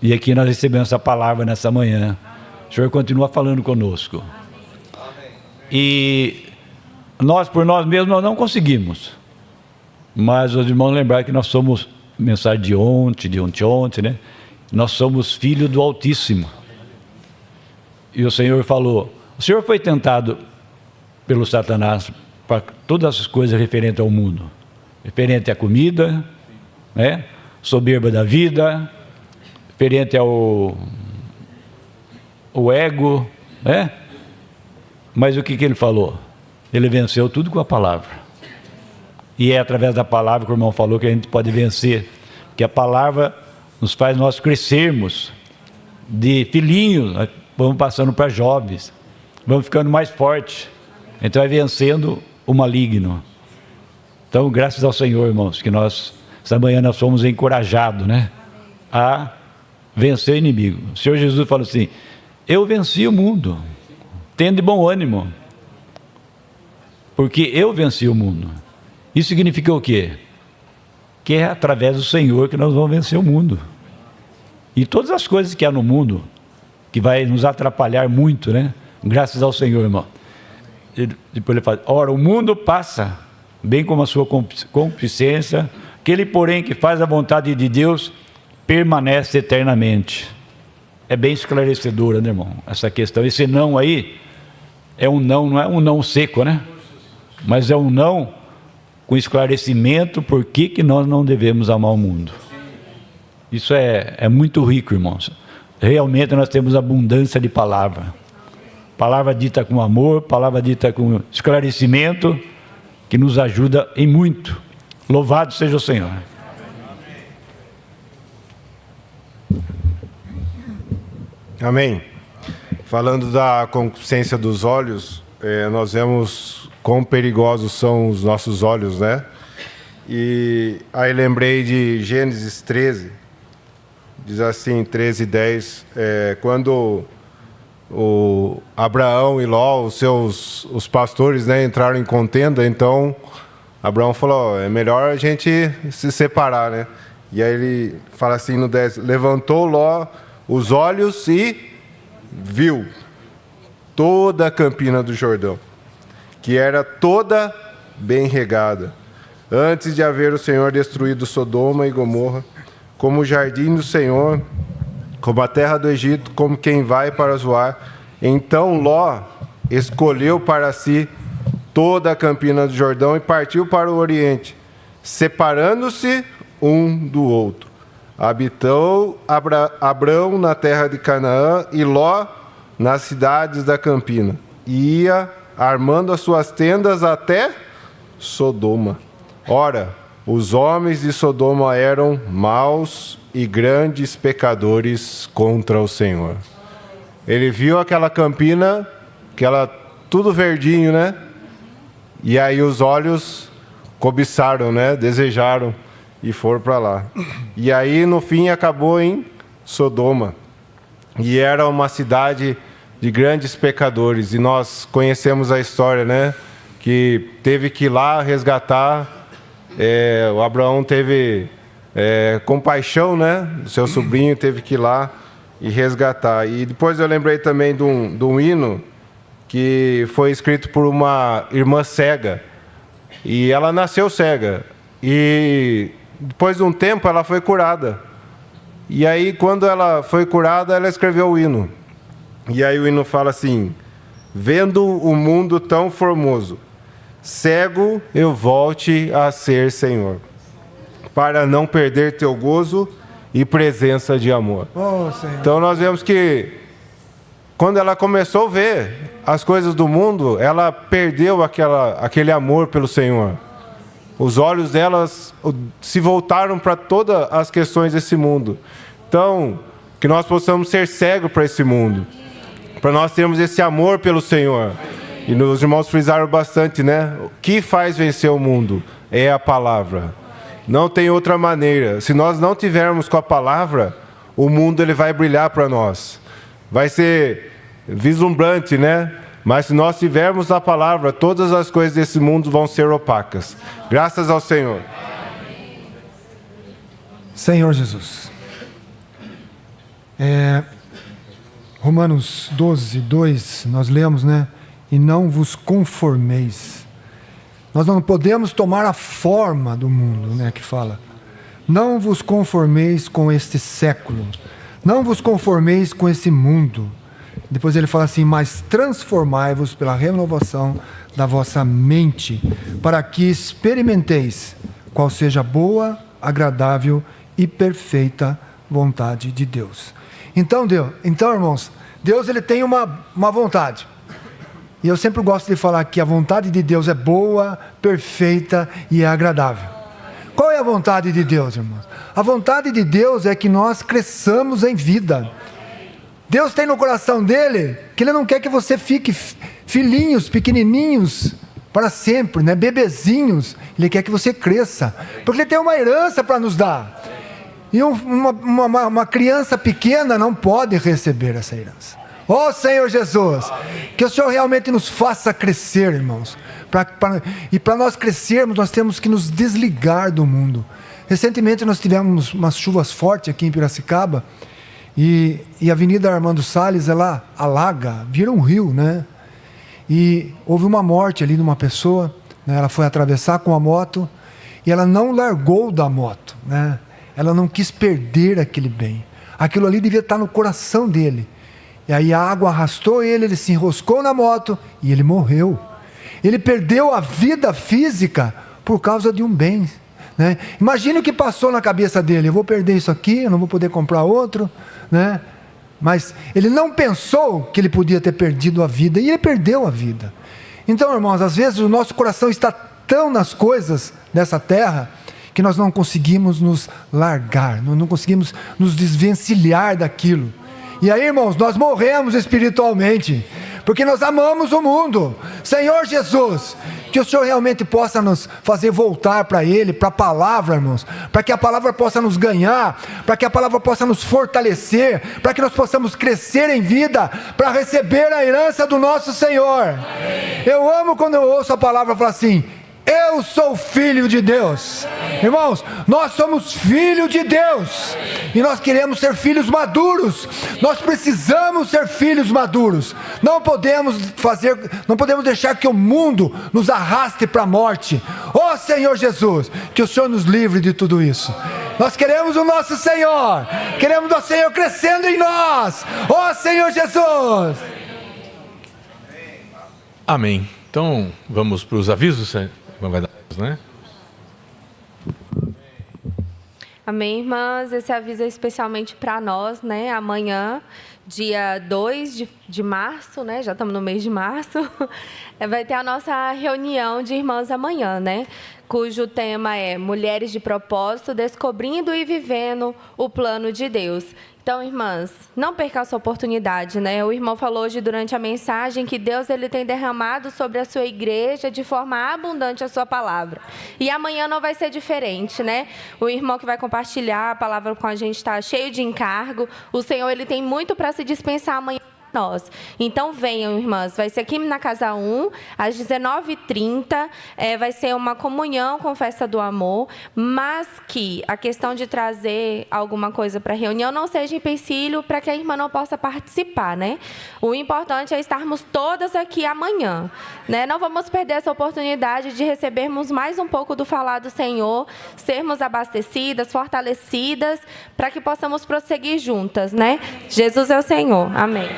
E aqui nós recebemos essa palavra nessa manhã. O Senhor continua falando conosco. E nós, por nós mesmos, nós não conseguimos. Mas os irmãos lembraram que nós somos, mensagem de ontem, né? Nós somos filhos do Altíssimo. E o Senhor falou, o Senhor foi tentado pelo Satanás para todas as coisas referentes ao mundo. Referente à comida, né? Soberba da vida, referente ao ego, né? Mas o que ele falou? Ele venceu tudo com a palavra. E é através da palavra que o irmão falou que a gente pode vencer. Que a palavra nos faz nós crescermos de filhinhos, nós vamos passando para jovens, vamos ficando mais fortes. Então vai vencendo o maligno. Então, graças ao Senhor, irmãos, que essa manhã nós fomos encorajados, né, a vencer o inimigo. O Senhor Jesus falou assim: eu venci o mundo, tende bom ânimo, porque eu venci o mundo. Isso significa o quê? Que é através do Senhor que nós vamos vencer o mundo. E todas as coisas que há no mundo, que vai nos atrapalhar muito, né? Graças ao Senhor, irmão. Depois ele fala: ora, o mundo passa, bem como a sua concupiscência, aquele, porém, que faz a vontade de Deus, permanece eternamente. É bem esclarecedora, né, irmão? Essa questão. Esse não aí é um não, não é um não seco, né? Mas é um não com esclarecimento por que nós não devemos amar o mundo. Isso é muito rico, irmãos. Realmente nós temos abundância de palavra. Palavra dita com amor, palavra dita com esclarecimento, que nos ajuda em muito. Louvado seja o Senhor. Amém. Falando da concupiscência dos olhos, nós vemos quão perigosos são os nossos olhos, né? E aí lembrei de Gênesis 13, diz assim, 13:10, quando o Abraão e Ló, os pastores, né, entraram em contenda, então Abraão falou: é melhor a gente se separar, né? E aí ele fala assim no 10, levantou Ló os olhos e viu toda a campina do Jordão, que era toda bem regada, antes de haver o Senhor destruído Sodoma e Gomorra, como o jardim do Senhor, como a terra do Egito, como quem vai para Zoar. Então Ló escolheu para si toda a campina do Jordão e partiu para o Oriente, separando-se um do outro. Habitou Abrão na terra de Canaã e Ló nas cidades da campina. E ia armando as suas tendas até Sodoma. Ora, os homens de Sodoma eram maus e grandes pecadores contra o Senhor. Ele viu aquela campina, tudo verdinho, né? E aí os olhos cobiçaram, né? Desejaram e foram para lá. E aí no fim acabou em Sodoma. E era uma cidade de grandes pecadores. E nós conhecemos a história, né? Que teve que ir lá resgatar. O Abraão teve compaixão, né? Do seu sobrinho, teve que ir lá e resgatar. E depois eu lembrei também de um hino que foi escrito por uma irmã cega. E ela nasceu cega. E depois de um tempo ela foi curada. E aí quando ela foi curada, ela escreveu o hino. E aí o hino fala assim: vendo o mundo tão formoso, cego eu volte a ser Senhor, para não perder teu gozo e presença de amor. Então nós vemos que quando ela começou a ver as coisas do mundo, ela perdeu aquele amor pelo Senhor. Os olhos delas se voltaram para todas as questões desse mundo. Então, que nós possamos ser cegos para esse mundo, para nós termos esse amor pelo Senhor. E os irmãos frisaram bastante, né? O que faz vencer o mundo é a palavra. Não tem outra maneira. Se nós não tivermos com a palavra, o mundo ele vai brilhar para nós. Vai ser vislumbrante, né? Mas se nós tivermos a palavra, todas as coisas desse mundo vão ser opacas. Graças ao Senhor. Senhor Jesus. Romanos 12:2, nós lemos, né? E não vos conformeis. Nós não podemos tomar a forma do mundo, né? Que fala. Não vos conformeis com este século. Não vos conformeis com esse mundo. Depois ele fala assim: mas transformai-vos pela renovação da vossa mente, para que experimenteis qual seja a boa, agradável e perfeita vontade de Deus. Então, irmãos, Deus ele tem uma vontade. E eu sempre gosto de falar que a vontade de Deus é boa, perfeita e é agradável. Qual é a vontade de Deus, irmãos? A vontade de Deus é que nós cresçamos em vida. Deus tem no coração dele que ele não quer que você fique filhinhos, pequenininhos, para sempre, né? Bebezinhos. Ele quer que você cresça, porque ele tem uma herança para nos dar. E uma criança pequena não pode receber essa herança. Ó Senhor Jesus, que o Senhor realmente nos faça crescer, irmãos. E para nós crescermos, nós temos que nos desligar do mundo. Recentemente nós tivemos umas chuvas fortes aqui em Piracicaba, e a Avenida Armando Salles, ela alaga, vira um rio, né? E houve uma morte ali de uma pessoa, né? Ela foi atravessar com a moto, e ela não largou da moto, né? Ela não quis perder aquele bem. Aquilo ali devia estar no coração dele. E aí a água arrastou ele se enroscou na moto e ele morreu. Ele perdeu a vida física por causa de um bem, né? Imagine o que passou na cabeça dele: eu vou perder isso aqui, eu não vou poder comprar outro, né? Mas ele não pensou que ele podia ter perdido a vida, e ele perdeu a vida. Então, irmãos, às vezes o nosso coração está tão nas coisas dessa terra que nós não conseguimos nos largar, não conseguimos nos desvencilhar daquilo. E aí, irmãos, nós morremos espiritualmente, porque nós amamos o mundo. Senhor Jesus, que o Senhor realmente possa nos fazer voltar para Ele, para a palavra, irmãos, para que a palavra possa nos ganhar, para que a palavra possa nos fortalecer, para que nós possamos crescer em vida, para receber a herança do nosso Senhor. Amém. Eu amo quando eu ouço a palavra falar assim: eu sou filho de Deus. Irmãos, nós somos filhos de Deus, e nós queremos ser filhos maduros. Nós precisamos ser filhos maduros. Não podemos deixar que o mundo nos arraste para a morte. Ó Senhor Jesus, que o Senhor nos livre de tudo isso. Nós queremos o nosso Senhor, queremos o Senhor crescendo em nós. Ó Senhor Jesus. Amém. Então vamos para os avisos, né? Amém, irmãs. Esse aviso é especialmente para nós, né? Amanhã, dia 2 de março, né? Já estamos no mês de março. Vai ter a nossa reunião de irmãs amanhã, né? Cujo tema é Mulheres de Propósito, Descobrindo e Vivendo o Plano de Deus. Então, irmãs, não perca essa oportunidade, né? O irmão falou hoje durante a mensagem que Deus ele tem derramado sobre a sua igreja de forma abundante a sua palavra. E amanhã não vai ser diferente, né? O irmão que vai compartilhar a palavra com a gente está cheio de encargo. O Senhor ele tem muito para se dispensar amanhã. Nós. Então venham, irmãs, vai ser aqui na Casa 1, às 19h30, vai ser uma comunhão com Festa do Amor, mas que a questão de trazer alguma coisa para a reunião não seja empecilho para que a irmã não possa participar, né? O importante é estarmos todas aqui amanhã, né? Não vamos perder essa oportunidade de recebermos mais um pouco do falar do Senhor, sermos abastecidas, fortalecidas, para que possamos prosseguir juntas, né? Jesus é o Senhor. Amém.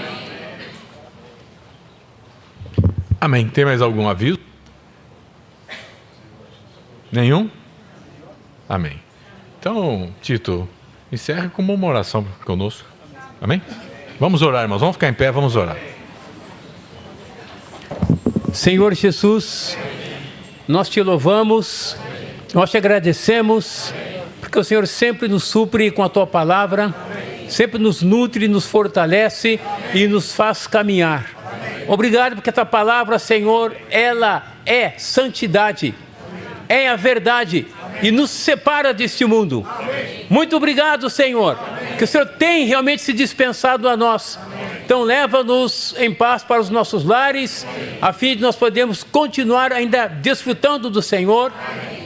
Amém. Tem mais algum aviso? Nenhum? Amém. Então, Tito, encerre com uma oração conosco. Amém? Vamos orar, irmãos. Vamos ficar em pé, vamos orar. Senhor Jesus, nós te louvamos, nós te agradecemos, porque o Senhor sempre nos supre com a tua palavra, sempre nos nutre, nos fortalece e nos faz caminhar. Obrigado porque a tua palavra, Senhor, ela é santidade, é a verdade e nos separa deste mundo. Muito obrigado, Senhor, que o Senhor tem realmente se dispensado a nós. Então leva-nos em paz para os nossos lares, a fim de nós podermos continuar ainda desfrutando do Senhor.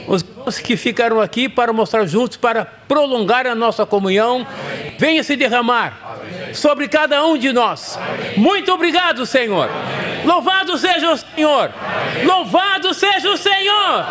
Os irmãos que ficaram aqui para mostrar juntos, para prolongar a nossa comunhão, venha se derramar sobre cada um de nós. Muito obrigado, Senhor. Louvado seja o Senhor. Louvado seja o Senhor.